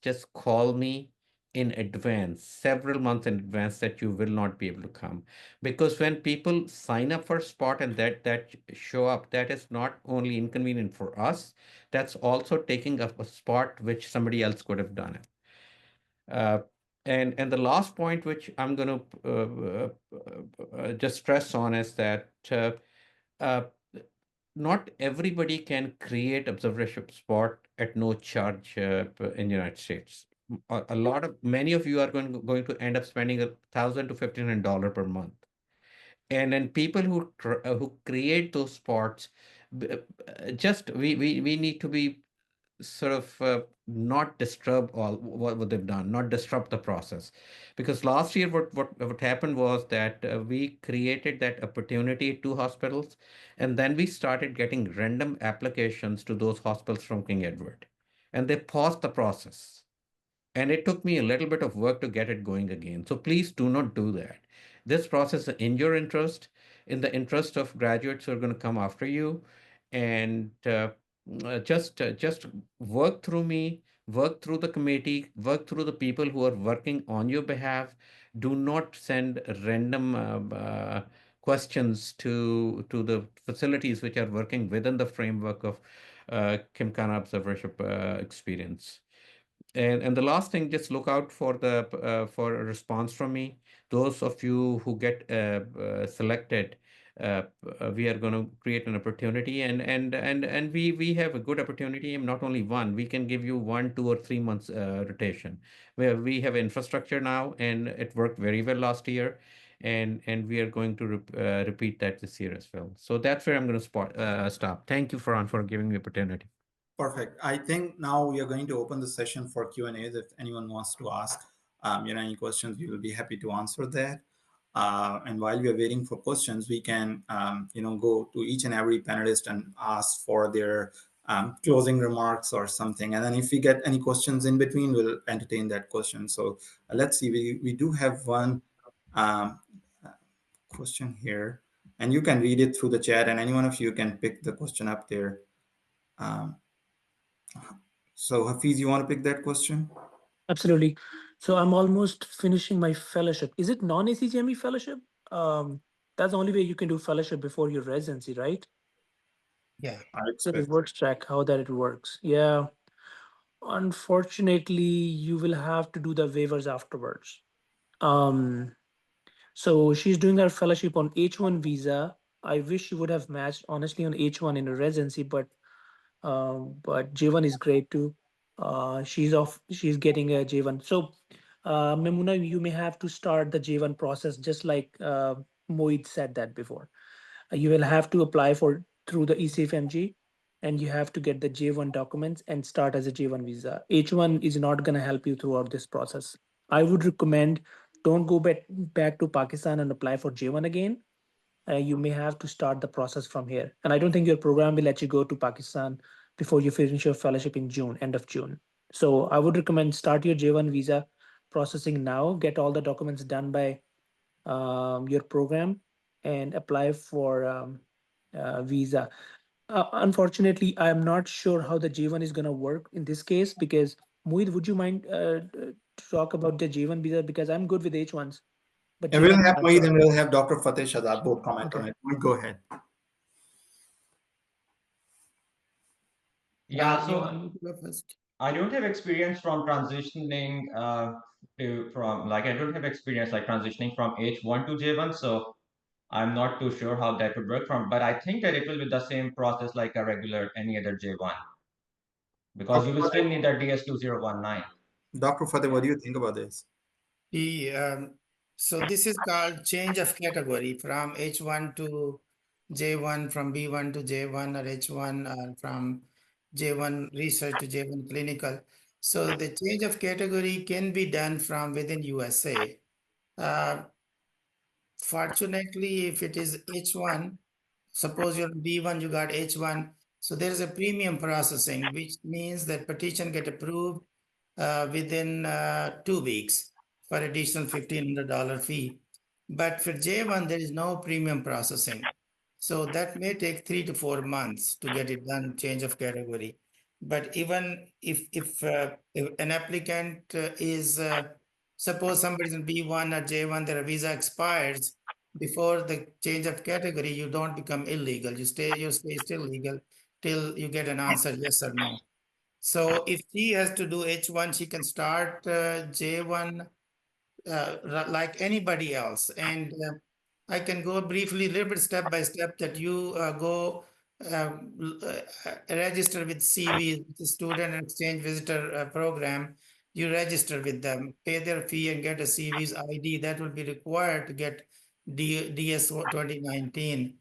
Speaker 2: just call me in advance, several months in advance, that you will not be able to come. Because when people sign up for spot and that show up, that is not only inconvenient for us, that's also taking up a spot which somebody else could have done it. Uh, and the last point, which I'm going to just stress on, is that uh, not everybody can create observership spot at no charge in the United States. Many of you are going to end up spending $1,000 to $1,500 per month. And then people who create those spots, just we need to be sort of not disturb all what they've done, not disrupt the process. Because last year, what happened was that we created that opportunity to hospitals, and then we started getting random applications to those hospitals from King Edward, and they paused the process. And it took me a little bit of work to get it going again. So please do not do that. This process is in your interest, in the interest of graduates who are going to come after you, and just work through me, work through the committee, work through the people who are working on your behalf. Do not send random questions to the facilities which are working within the framework of Kimkana observership experience. And the last thing, just look out for the for a response from me. Those of you who get selected, we are going to create an opportunity, and we have a good opportunity, and not only one. We can give you 1, 2, or 3 months rotation, where we have infrastructure now, and it worked very well last year, and we are going to repeat that this year as well. So that's where I'm going to stop. Thank you, Farhan, for giving me opportunity.
Speaker 1: Perfect. I think now we are going to open the session for Q&As. If anyone wants to ask, any questions, we will be happy to answer that. And while we are waiting for questions, we can, go to each and every panelist and ask for their closing remarks or something. And then if we get any questions in between, we'll entertain that question. So let's see. We do have one um, question here, and you can read it through the chat, and any one of you can pick the question up there. Um, so Hafiz, you want to pick that question?
Speaker 4: Absolutely. So I'm almost finishing my fellowship. Is it non-ACGME fellowship? That's the only way you can do fellowship before your residency, right?
Speaker 3: Yeah.
Speaker 1: I
Speaker 4: The
Speaker 1: expect.
Speaker 4: reverse track, how that it works. Yeah. Unfortunately, you will have to do the waivers afterwards. Um, so she's doing her fellowship on H1 visa. I wish she would have matched honestly on H1 in a residency, but J1 is great too. She's getting a J1. So Memuna, you may have to start the J1 process just like Mohit said that before. You will have to apply for through the ECFMG, and you have to get the J1 documents and start as a J1 visa. H1 is not going to help you throughout this process. I would recommend don't go back to Pakistan and apply for J1 again. You may have to start the process from here. And I don't think your program will let you go to Pakistan before you finish your fellowship in June, end of June. So I would recommend start your J1 visa processing now, get all the documents done by your program, and apply for visa. Unfortunately, I'm not sure how the J1 is going to work in this case because Mohit, would you mind to talk about the J1 visa? Because I'm good with H1s, but
Speaker 1: And we'll
Speaker 4: J1
Speaker 1: have
Speaker 4: I'm not
Speaker 1: Mohit
Speaker 4: sure.
Speaker 1: and we'll have Dr. Fateh Shahzad both comment on
Speaker 4: Okay.
Speaker 1: it. Go ahead.
Speaker 5: Yeah,
Speaker 3: You
Speaker 5: so
Speaker 3: can go first.
Speaker 5: I don't have experience from transitioning to from like I don't have experience like transitioning from H1 to J1, so I'm not too sure how that would work from, but I think that it will be the same process like a regular any other J1 because
Speaker 1: Dr.
Speaker 5: you will still
Speaker 1: Fateh,
Speaker 5: need a DS2019.
Speaker 1: Dr. Fateh, what do you think about this?
Speaker 3: The, so this is called change of category from H1 to J1, from B1 to J1 or H1, from J1 research to J1 clinical. So the change of category can be done from within USA. Uh, Fortunately, if it is H1, suppose you're B1, you got H1. So there is a premium processing, which means that petition get approved within 2 weeks for additional $1,500 fee. But for J1, there is no premium processing. So that may take 3 to 4 months to get it done, change of category. But even if an applicant suppose somebody's in B1 or J1, their visa expires before the change of category, you don't become illegal. You stay still legal till you get an answer, yes or no. So if she has to do H1, she can start J1 like anybody else. And I can go briefly, a little bit step by step that you go register with CV, the Student Exchange Visitor Program. You register with them, pay their fee and get a CV's ID. That will be required to get DS 2019.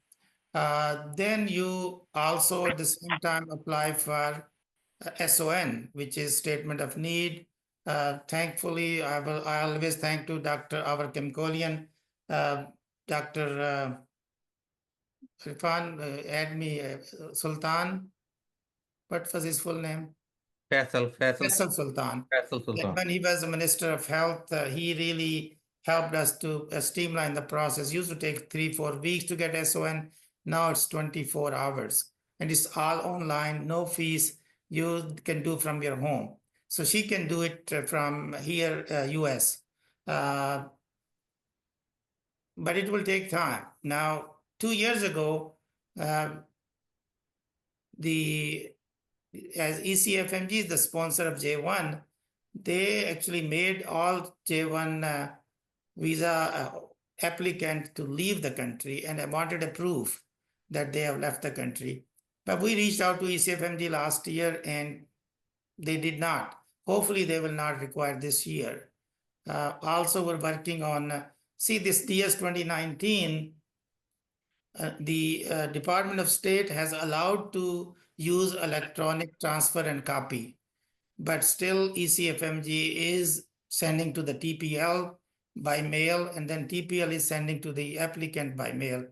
Speaker 3: Then you also at the same time apply for SON, which is Statement of Need. Thankfully, I always thank to Dr. our Kemkolian, Dr. Irfan, Sultan. What was his full name? Faisal Sultan.
Speaker 2: Faisal Sultan.
Speaker 3: When he was the Minister of Health, he really helped us to streamline the process. It used to take 3 4 weeks to get SON. Now it's 24 hours. And it's all online, no fees. You can do from your home. So she can do it from here, US. Uh, but it will take time. Now, 2 years ago, uh, the as ECFMG is the sponsor of J1, they actually made all J1 visa applicant to leave the country, and I wanted a proof that they have left the country. But we reached out to ECFMG last year and they did not. Hopefully, they will not require this year. Also, we're working on, see this DS 2019, the Department of State has allowed to use electronic transfer and copy, but still ECFMG is sending to the TPL by mail, and then TPL is sending to the applicant by mail.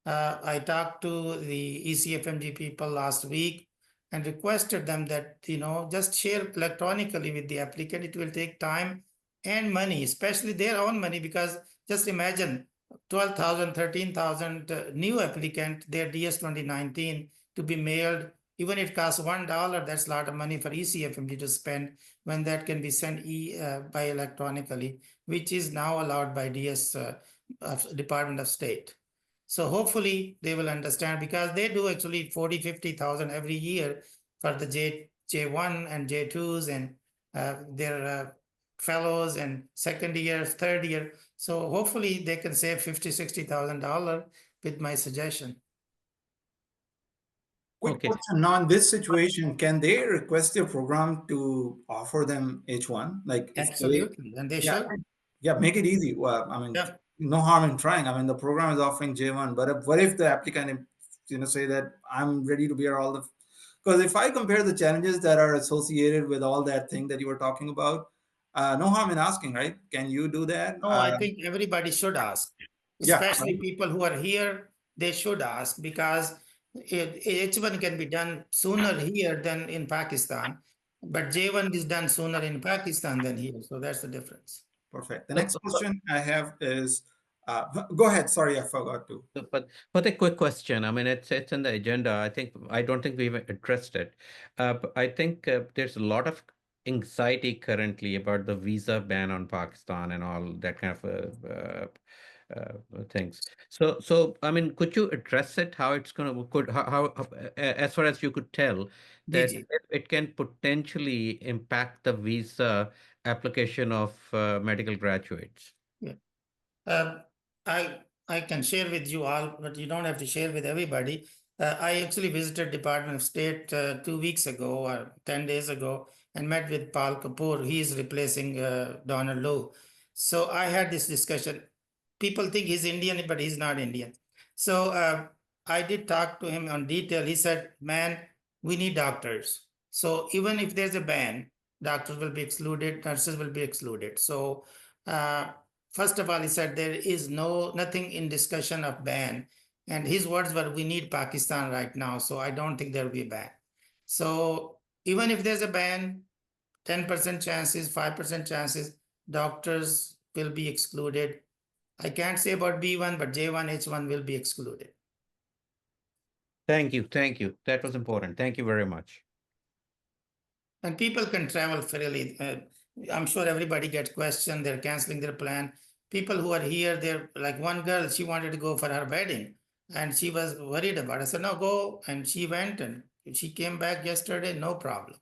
Speaker 3: I talked to the ECFMG people last week and requested them that, just share electronically with the applicant. It will take time and money, especially their own money, because just imagine 12,000, 13,000 new applicant, their DS 2019 to be mailed. Even if it costs $1, that's a lot of money for ECFMG to spend when that can be sent by electronically, which is now allowed by DS Department of State. So hopefully they will understand, because they do actually 40, 50,000 every year for the J1 and J2s and their fellows and second year, third year. So hopefully they can save $50,000, $60,000 with my suggestion.
Speaker 1: Quick
Speaker 2: Okay.
Speaker 1: question. Now, in this situation, can they request their program to offer them H1? Like, if they,
Speaker 3: Absolutely, and they
Speaker 1: yeah,
Speaker 3: should.
Speaker 1: yeah, make it easy. Well, I mean,
Speaker 3: Yeah.
Speaker 1: no harm in trying. I mean, the program is offering J1, but what if the applicant, say that I'm ready to bear all the, because if I compare the challenges that are associated with all that thing that you were talking about, no harm in asking, right? Can you do that?
Speaker 3: No, I think everybody should ask,
Speaker 1: Yeah,
Speaker 3: especially
Speaker 1: right?
Speaker 3: people who are here. They should ask, because H1 can be done sooner here than in Pakistan, but J1 is done sooner in Pakistan than here. So that's the difference.
Speaker 1: Perfect. The
Speaker 2: So,
Speaker 1: next question I have is, go ahead. Sorry, I forgot to.
Speaker 2: but a quick question. I mean, it's in the agenda. I don't think we've addressed it. But I think there's a lot of anxiety currently about the visa ban on Pakistan and all that kind of things. So I mean, could you address it? How it's gonna could as far as you could tell,
Speaker 3: ji
Speaker 2: that
Speaker 3: ji
Speaker 2: it can potentially impact the visa application of medical graduates.
Speaker 3: Yeah. Um, I I can share with you all, but you don't have to share with everybody. I actually visited Department of State 2 weeks ago or 10 days ago and met with Paul Kapoor. He is replacing Donald Lowe. So I had this discussion. People think he's Indian, but he's not Indian. So I did talk to him on detail. He said, "Man, we need doctors. So even if there's a ban, doctors will be excluded, nurses will be excluded." So uh, first of all, he said there is nothing in discussion of ban. And his words were, we need Pakistan right now. So I don't think there will be a ban. So even if there's a ban, 10% chances, 5% chances, doctors will be excluded. I can't say about B1, but J1, H1 will be excluded.
Speaker 2: Thank you, thank you. That was important. Thank you very much.
Speaker 3: And people can travel freely. I'm sure everybody gets questioned. They're canceling their plan. People who are here, they're like one girl, she wanted to go for her wedding and she was worried about it. I said, no, go. And she went and she came back yesterday, no problem.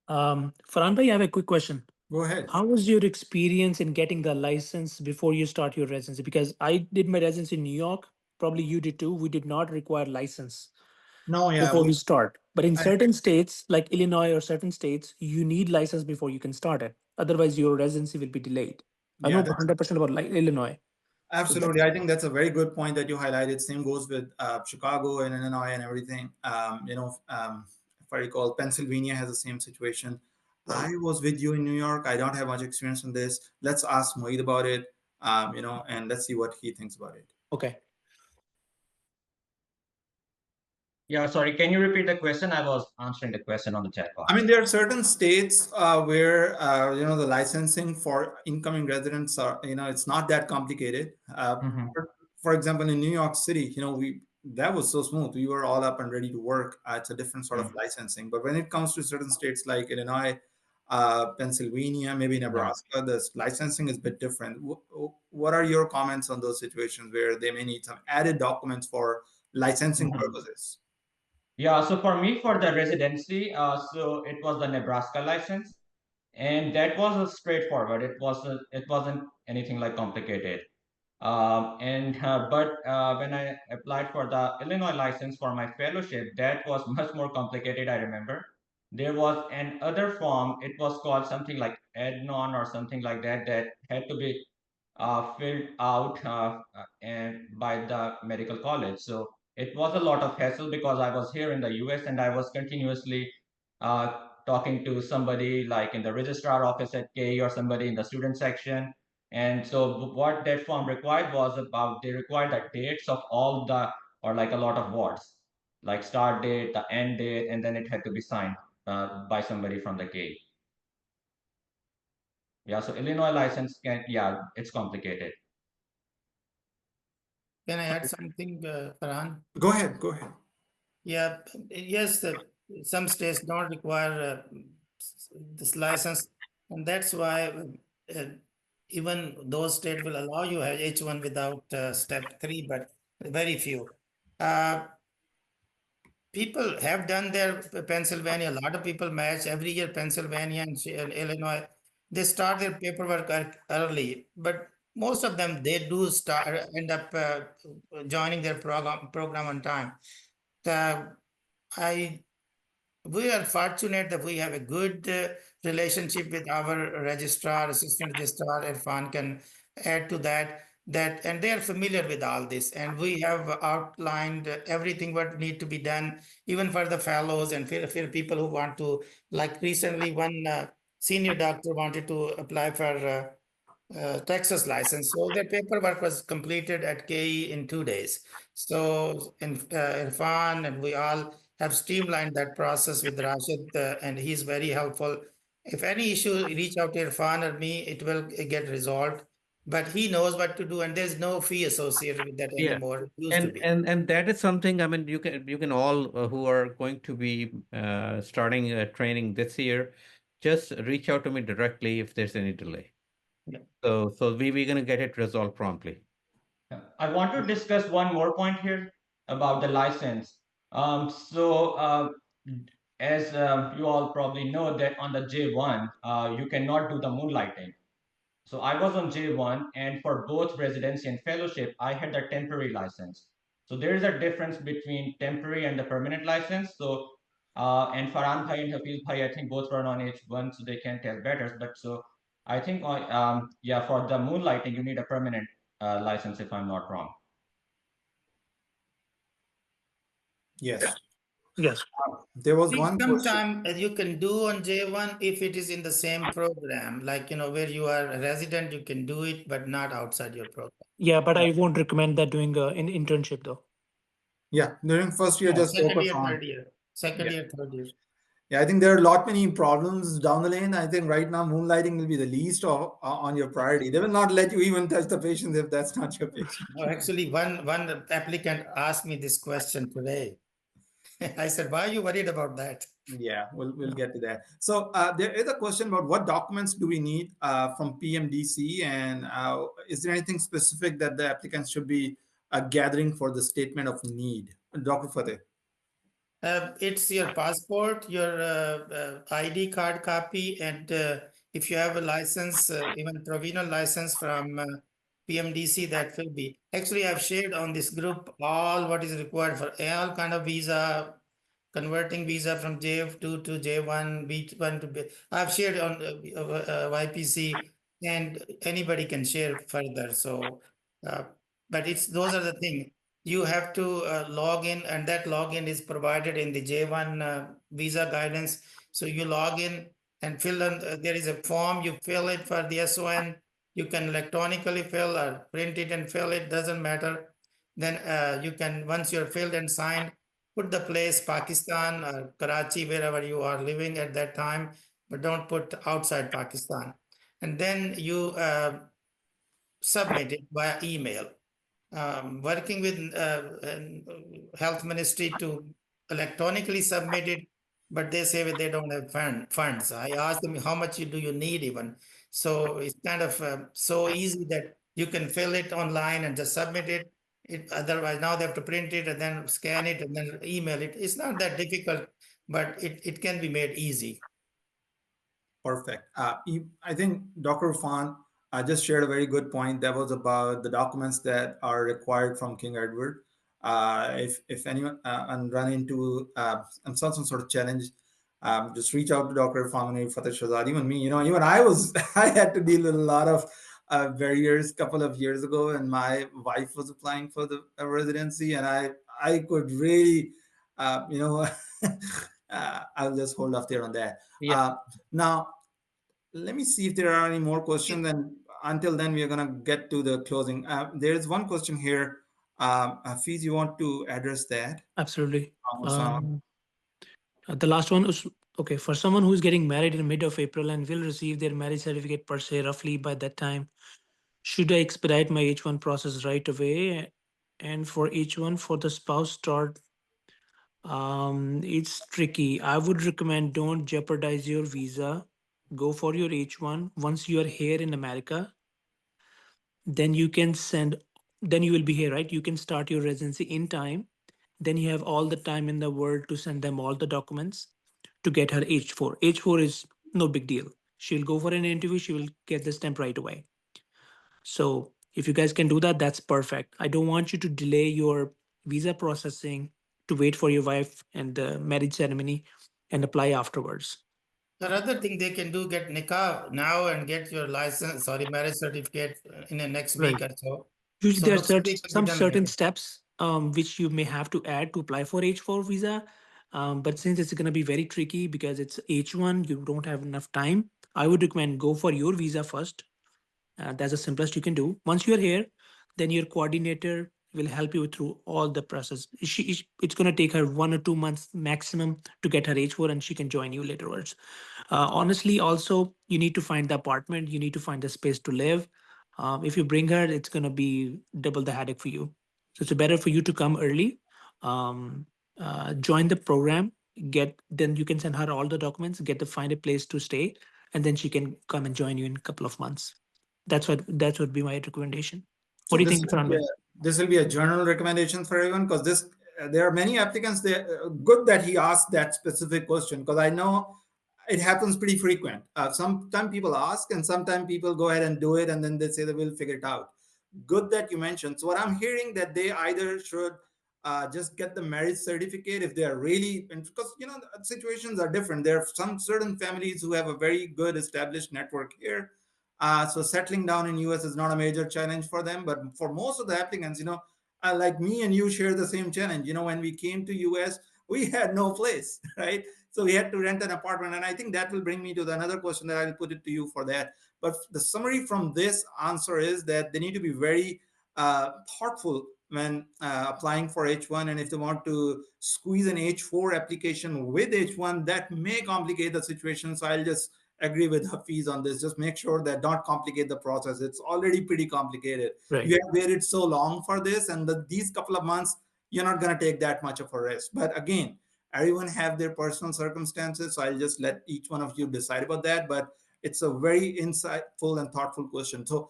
Speaker 4: Farhan bhai, I have a quick question.
Speaker 1: Go ahead.
Speaker 4: How was your experience in getting the license before you start your residency? Because I did my residency in New York. Probably you did too. We did not require license
Speaker 1: No, yeah,
Speaker 4: before we start. But in
Speaker 1: I-
Speaker 4: certain states, like Illinois or certain states, you need license before you can start it. Otherwise, your residency will be delayed. I know
Speaker 1: yeah,
Speaker 4: 100% about like Illinois. So
Speaker 1: absolutely. I think that's a very good point that you highlighted. Same goes with Chicago and Illinois and everything. If I recall, Pennsylvania has the same situation.
Speaker 4: right.
Speaker 1: I was with you in New York. I don't have much experience on this. Let's ask Moeed about it, and let's see what he thinks about it.
Speaker 4: Okay.
Speaker 5: Yeah, sorry, can you repeat the question? I was answering the question on the chat
Speaker 1: I
Speaker 5: box.
Speaker 1: mean, there are certain states where the licensing for incoming residents are it's not that complicated.
Speaker 5: Mhm.
Speaker 1: For example, in New York City, we that was so smooth. We were all up and ready to work. It's a different sort of
Speaker 5: Mm.
Speaker 1: licensing. But when it comes to certain states like Illinois, Pennsylvania, maybe
Speaker 5: Yeah.
Speaker 1: Nebraska, the licensing is a bit different. What are your comments on those situations where they may need some added documents for licensing
Speaker 5: Mhm.
Speaker 1: purposes?
Speaker 5: Yeah, so for me, for the residency, so it was the Nebraska license, and that was a straightforward. It wasn't anything like complicated. And but when I applied for the Illinois license for my fellowship, that was much more complicated. I remember there was an other form. It was called something like EdNon or something like that that had to be filled out and by the medical college. So it was a lot of hassle because I was here in the US and I was continuously talking to somebody like in the registrar office at KE or somebody in the student section. And so what that form required was they required the dates of all the, or like a lot of wards, like start date, the end date, and then it had to be signed by somebody from the KE. Yeah, so Illinois license yeah, it's complicated.
Speaker 3: Can I add something, Farhan?
Speaker 1: Go ahead. Go ahead.
Speaker 3: Yeah, yes, some states don't require this license, and that's why uh, even those states will allow you H1 without step 3, but very few. Uh, People have done their Pennsylvania. A lot of people match every year. Pennsylvania and Illinois, they start their paperwork early, but most of them they do start end up joining their program on time. The, I We are fortunate that we have a good relationship with our registrar, assistant registrar. Irfan can add to that, and they are familiar with all this. And we have outlined everything what need to be done, even for the fellows and for people who want to. Like recently, one senior doctor wanted to apply for Texas license. So their paperwork was completed at KE in 2 days. So Irfan and we all have streamlined that process with Rashid, and he's very helpful. If any issue, reach out to Irfan or me, it will get resolved. But he knows what to do, and there's no fee associated with that
Speaker 2: Yeah.
Speaker 3: anymore. It used to
Speaker 2: And
Speaker 3: be.
Speaker 2: and and that is something, I mean, you can all who are going to be starting training this year, just reach out to me directly if there's any delay.
Speaker 3: Yeah.
Speaker 2: So we're gonna get it resolved promptly.
Speaker 5: Yeah. I want to discuss one more point here about the license. As you all probably know that on the J1, you cannot do the moonlighting. So I was on J1, and for both residency and fellowship, I had the temporary license. So there is a difference between temporary and the permanent license. So and Farhan Bhai and Hafiz Bhai, I think both were on H1, so they can tell better. But so I think yeah, for the moonlighting, you need a permanent license, if I'm not wrong.
Speaker 1: Yes.
Speaker 4: Yes.
Speaker 1: There was
Speaker 3: See,
Speaker 1: one question.
Speaker 3: sometime you can do on J1 if it is in the same program, like, where you are a resident, you can do it, but not outside your program.
Speaker 4: Yeah, but I won't recommend that doing an internship though.
Speaker 1: Yeah, during first year,
Speaker 3: No,
Speaker 1: just
Speaker 3: second
Speaker 1: focus
Speaker 3: year,
Speaker 1: on.
Speaker 3: third year, second
Speaker 1: Yeah.
Speaker 3: year, third year.
Speaker 1: Yeah, I think there are a lot many problems down the lane. I think right now moonlighting will be the least of, on your priority. They will not let you even touch the patient if that's not your patient.
Speaker 3: No, actually, one applicant asked me this question today. I said, "Why are you worried about that?"
Speaker 1: Yeah, we'll get to that. So there is a question about what documents do we need from PMDC, and is there anything specific that the applicants should be gathering for the statement of need? Dr. Fateh.
Speaker 3: It's your passport, your ID card copy, and if you have a license, even provisional license from PMDC, that will be. Actually, I've shared on this group all what is required for all kind of visa, converting visa from JF2 to J1, B1 to B. I've shared on YPC, and anybody can share further. So, uh, but it's those are the things you have to log in, and that login is provided in the J1 visa guidance. So you log in and fill in. There is a form, you fill it for the SON. You can electronically fill or print it and fill it. Doesn't matter. Then you can, once you're filled and signed, put the place Pakistan or Karachi, wherever you are living at that time, but don't put outside Pakistan. And then you submit it via email. Working with health ministry to electronically submit it, but they say they don't have funds. I asked them how much do you need even. So it's kind of so easy that you can fill it online and just submit it. Otherwise now they have to print it and then scan it and then email it. It's not that difficult, but it can be made easy.
Speaker 1: Perfect. I think Dr. Fan just shared a very good point. That was about the documents that are required from King Edward. If anyone and run into some sort of challenge, just reach out to Dr. Famani Fateh Shahzad. Even me, even I was I had to deal with a lot of barriers a couple of years ago, and my wife was applying for the residency, and I could really, you know. I'll just hold off there on that.
Speaker 2: Yeah,
Speaker 1: Now, let me see if there are any more questions. And until then, we are going to get to the closing. There's one question here. Hafiz, you want to address that?
Speaker 4: Absolutely.
Speaker 1: Osama?
Speaker 4: The last one is okay for someone who's getting married in mid of April and will receive their marriage certificate per se roughly by that time. Should I expedite my H1 process right away? And for H1 for the spouse start, it's tricky. I would recommend don't jeopardize your visa. Go for your H1. Once you are here in America, then you can send, then you will be here, right? You can start your residency in time. Then you have all the time in the world to send them all the documents to get her H4. H4 is no big deal. She'll go for an interview, she will get the stamp right away. So if you guys can do that, that's perfect. I don't want you to delay your visa processing to wait for your wife and the marriage ceremony and apply afterwards.
Speaker 3: Another thing they can do, get nikah now and get your license, sorry, marriage certificate in the next week
Speaker 4: Right.
Speaker 3: or so.
Speaker 4: Usually
Speaker 3: So
Speaker 4: there are
Speaker 3: looks like it can be
Speaker 4: some
Speaker 3: done
Speaker 4: certain
Speaker 3: later.
Speaker 4: steps which you may have to add to apply for H4 visa. But since it's going to be very tricky because it's H1, you don't have enough time. I would recommend go for your visa first. That's the simplest you can do. Once you're here, then your coordinator will help you through all the process. It's going to take her 1 or 2 months maximum to get her H4 and she can join you laterwards. Honestly, also, you need to find the apartment, you need to find the space to live. If you bring her, it's going to be double the headache for you. So it's better for you to come early, um, join the program, then you can send her all the documents, get to find a place to stay, and then she can come and join you in a couple of months. That would be my recommendation.
Speaker 1: So
Speaker 4: What do you
Speaker 1: this
Speaker 4: think,
Speaker 1: will be
Speaker 4: Farhan?
Speaker 1: this will be a general recommendation for everyone, because this there are many applicants. They good that he asked that specific question, because I know it happens pretty frequent. Sometimes people ask, and sometimes people go ahead and do it, and then they say they will figure it out. Good that you mentioned. So what I'm hearing, that they either should just get the marriage certificate if they are really, because the situations are different. There are some certain families who have a very good established network here, so settling down in US is not a major challenge for them. But for most of the applicants, like me and you share the same challenge. When we came to US, we had no place, right? So we had to rent an apartment. And I think that will bring me to another question that I'll put it to you for that. But the summary from this answer is that they need to be very thoughtful when applying for H1. And if they want to squeeze an H4 application with H1, that may complicate the situation. So I'll just agree with Hafiz on this. Just make sure that don't complicate the process. It's already pretty complicated.
Speaker 4: Right.
Speaker 1: You have waited so long for this, and these couple of months, you're not going to take that much of a risk. But again, everyone have their personal circumstances, so I'll just let each one of you decide about that. But it's a very insightful and thoughtful question. So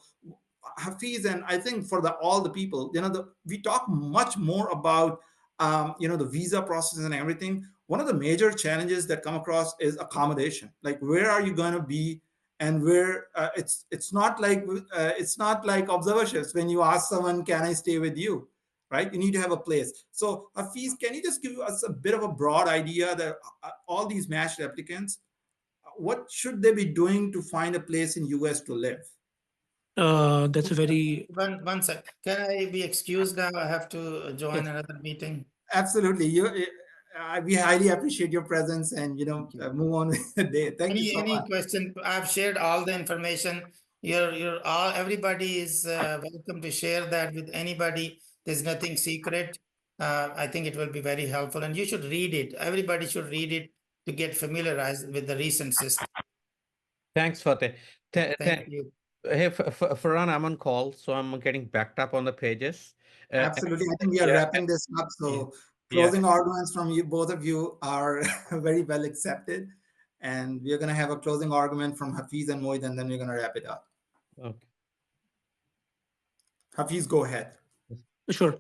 Speaker 1: Hafiz, and I think for all the people, we talk much more about the visa process and everything. One of the major challenges that come across is accommodation. Like, where are you going to be, and where it's not like observerships when you ask someone, "Can I stay with you?" Right? You need to have a place. So, Hafiz, can you just give us a bit of a broad idea that all these matched applicants, what should they be doing to find a place in US to live?
Speaker 4: That's a very
Speaker 3: One sec. Can I be excused now? I have to join
Speaker 4: yes.
Speaker 3: another meeting.
Speaker 1: Absolutely. We highly appreciate your presence, and
Speaker 3: Thank you.
Speaker 1: move on with the day. Thank you so
Speaker 3: Any
Speaker 1: much.
Speaker 3: question? I've shared all the information. You're all everybody is welcome to share that with anybody. There's nothing secret. I think it will be very helpful, and you should read it. Everybody should read it to get familiarized with the recent system.
Speaker 2: Thanks, Fateh.
Speaker 3: Thank you.
Speaker 2: Hey, Farhan, I'm on call, so I'm getting backed up on the pages.
Speaker 1: Absolutely. I think we are
Speaker 2: Yeah,
Speaker 1: wrapping this up.
Speaker 2: yeah,
Speaker 1: So
Speaker 2: yeah.
Speaker 1: closing arguments from you, both of you, are very well accepted. And we're going to have a closing argument from Hafiz and Moid, and then we're going to wrap it up.
Speaker 2: Okay.
Speaker 1: Hafiz, go ahead.
Speaker 4: Sure.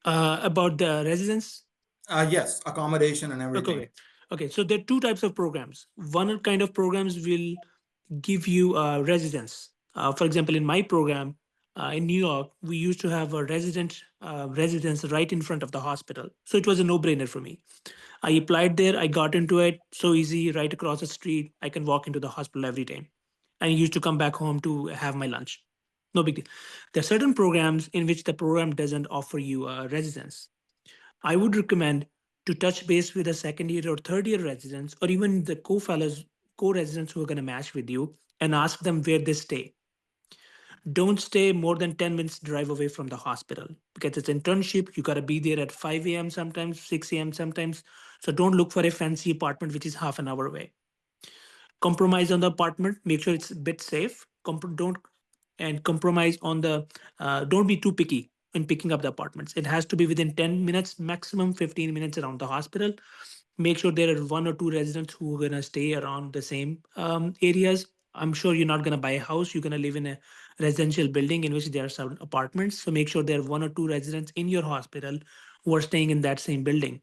Speaker 4: About the residence.
Speaker 1: Yes, accommodation and everything.
Speaker 4: Okay. Okay. So there are two types of programs. One kind of programs will give you a residence. For example, in my program in New York, we used to have a residence right in front of the hospital. So it was a no-brainer for me. I applied there. I got into it. So easy, right across the street. I can walk into the hospital every time. I used to come back home to have my lunch. No big deal. There are certain programs in which the program doesn't offer you a residence. I would recommend to touch base with a second year or third year residents, or even the co-fellows, co-residents who are going to match with you, and ask them where they stay. Don't stay more than 10 minutes drive away from the hospital, because it's internship. You got to be there at 5 a.m. sometimes, 6 a.m. sometimes. So don't look for a fancy apartment which is half an hour away. Compromise on the apartment, make sure it's a bit safe. Don't and compromise on the don't be too picky in picking up the apartments. It has to be within 10 minutes, maximum 15 minutes around the hospital. Make sure there are one or two residents who are going to stay around the same areas. I'm sure you're not going to buy a house. You're going to live in a residential building in which there are some apartments. So make sure there are one or two residents in your hospital who are staying in that same building,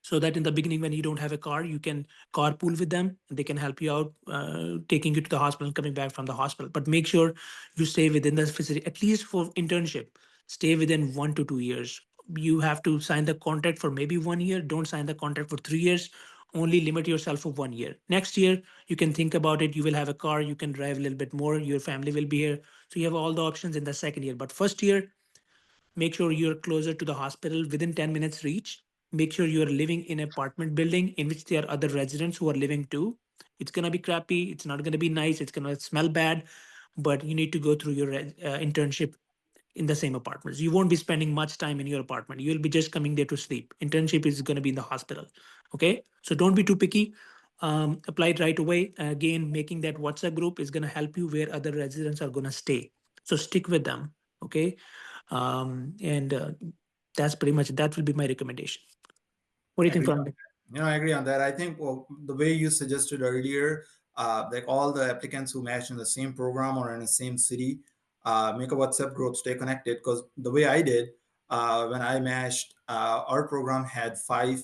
Speaker 4: so that in the beginning, when you don't have a car, you can carpool with them. They can help you out, taking you to the hospital and coming back from the hospital. But make sure you stay within the facility, at least for internship. Stay within 1 to 2 years. You have to sign the contract for maybe 1 year. Don't sign the contract for 3 years. Only limit yourself for 1 year. Next year, you can think about it. You will have a car. You can drive a little bit more. Your family will be here. So you have all the options in the second year. But first year, make sure you're closer to the hospital within 10 minutes reach. Make sure you're living in an apartment building in which there are other residents who are living too. It's going to be crappy. It's not going to be nice. It's going to smell bad, but you need to go through your internship in the same apartments. You won't be spending much time in your apartment. You'll be just coming there to sleep. Internship is going to be in the hospital. Okay. So don't be too picky. Apply it right away. Again, making that WhatsApp group is going to help you where other residents are going to stay. So stick with them. Okay. And that's pretty much, that will be my recommendation. What do you think,
Speaker 1: Agree on
Speaker 4: from?
Speaker 1: that. I agree on that. I think, well, the way you suggested earlier, like all the applicants who match in the same program or in the same city, make a WhatsApp group, stay connected. Because the way I did when I matched, our program had 5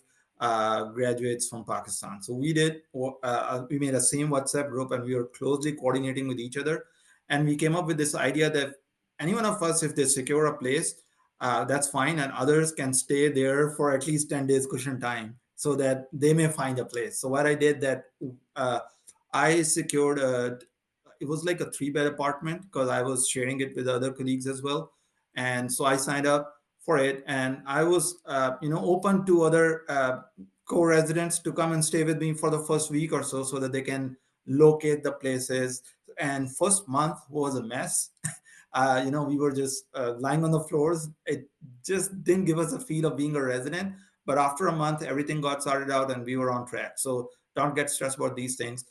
Speaker 1: graduates from Pakistan. So we made a same WhatsApp group and we were closely coordinating with each other. And we came up with this idea that any one of us, if they secure a place, that's fine, and others can stay there for at least 10 days cushion time so that they may find a place. So what I did that uh, I secured it was like a 3-bed apartment because I was sharing it with other colleagues as well. And so I signed up for it, and I was open to other co-residents to come and stay with me for the first week or so that they can locate the places. And first month was a mess. We were just lying on the floors. It just didn't give us a feel of being a resident. But after a month, everything got sorted out and we were on track. So don't get stressed about these things.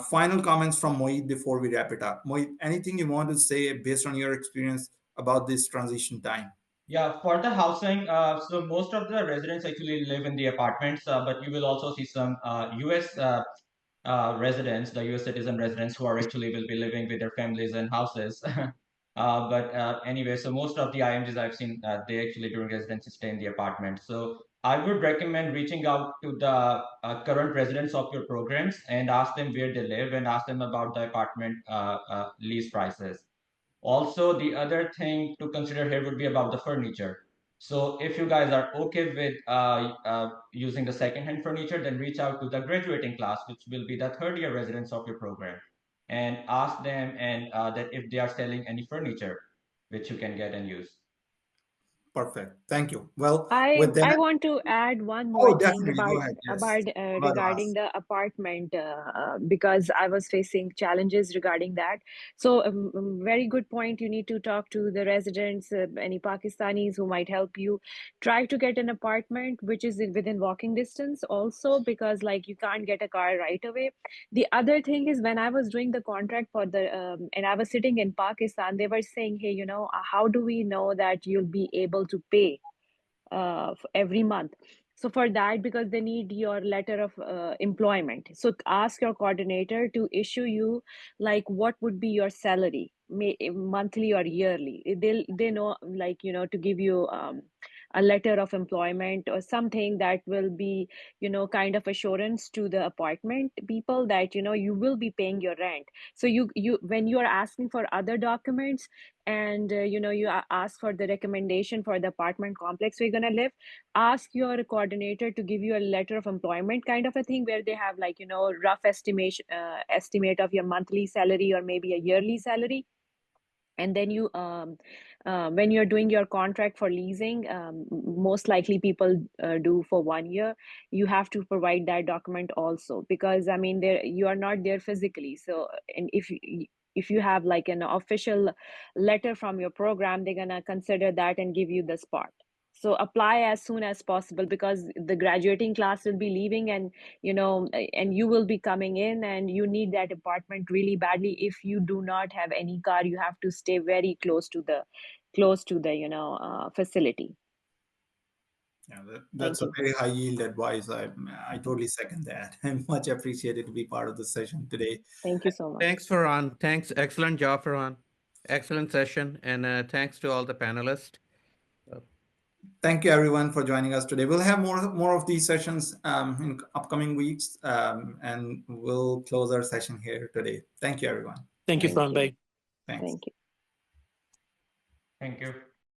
Speaker 1: Final comments from Mohit before we wrap it up. Mohit, anything you want to say based on your experience about this transition time?
Speaker 5: Yeah, for the housing, so most of the residents actually live in the apartments, but you will also see some US residents, the US citizen residents who are actually will be living with their families in houses. But anyway, so most of the IMGs I've seen, they actually during residency stay in the apartment. So I would recommend reaching out to the current residents of your programs and ask them where they live and ask them about the apartment lease prices. Also, the other thing to consider here would be about the furniture. So if you guys are okay with using the second-hand furniture, then reach out to the graduating class, which will be the third-year residents of your program, and ask them and that if they are selling any furniture, which you can get and use.
Speaker 1: Perfect. Thank you. Well,
Speaker 6: I
Speaker 1: with that,
Speaker 6: I want to add one more
Speaker 1: oh,
Speaker 6: thing
Speaker 1: definitely go
Speaker 6: about
Speaker 1: ahead. Yes.
Speaker 6: about
Speaker 1: About
Speaker 6: regarding
Speaker 1: us.
Speaker 6: the apartment because I was facing challenges regarding that. So very good point. You need to talk to the residents, any Pakistanis who might help you. Try to get an apartment which is within walking distance. Also, because like you can't get a car right away. The other thing is when I was doing the contract for the and I was sitting in Pakistan, they were saying, hey, how do we know that you'll be able to pay every month? So for that, because they need your letter of employment, so ask your coordinator to issue you like what would be your salary, monthly or yearly. They know, like, to give you a letter of employment or something that will be kind of assurance to the apartment people that you will be paying your rent. So you when you are asking for other documents, and ask for the recommendation for the apartment complex where you're going to live, ask your coordinator to give you a letter of employment kind of a thing, where they have like rough estimation estimate of your monthly salary or maybe a yearly salary. And then you when you're doing your contract for leasing, most likely people do for 1 year, you have to provide that document also, because I mean there you are not there physically. So and if you have like an official letter from your program, they're gonna consider that and give you the spot. So apply as soon as possible, because the graduating class will be leaving, and you will be coming in, and you need that apartment really badly. If you do not have any car, you have to stay very close to the facility.
Speaker 1: Yeah,
Speaker 6: Thank
Speaker 1: that's a
Speaker 6: you.
Speaker 1: very high yield advice. I totally second that. I'm much appreciated to be part of the session today.
Speaker 6: Thank you so much.
Speaker 2: Thanks, Farhan. Thanks. Excellent job, Farhan. Excellent session. And thanks to all the panelists. Uh,
Speaker 1: Thank you everyone for joining us today. We'll have more of these sessions in upcoming weeks, and we'll close our session here today. Thank you everyone.
Speaker 4: Thank you,
Speaker 6: Thank
Speaker 4: Fran.
Speaker 6: you.
Speaker 4: Bye.
Speaker 1: Thanks.
Speaker 6: Thank you.
Speaker 5: Thank you.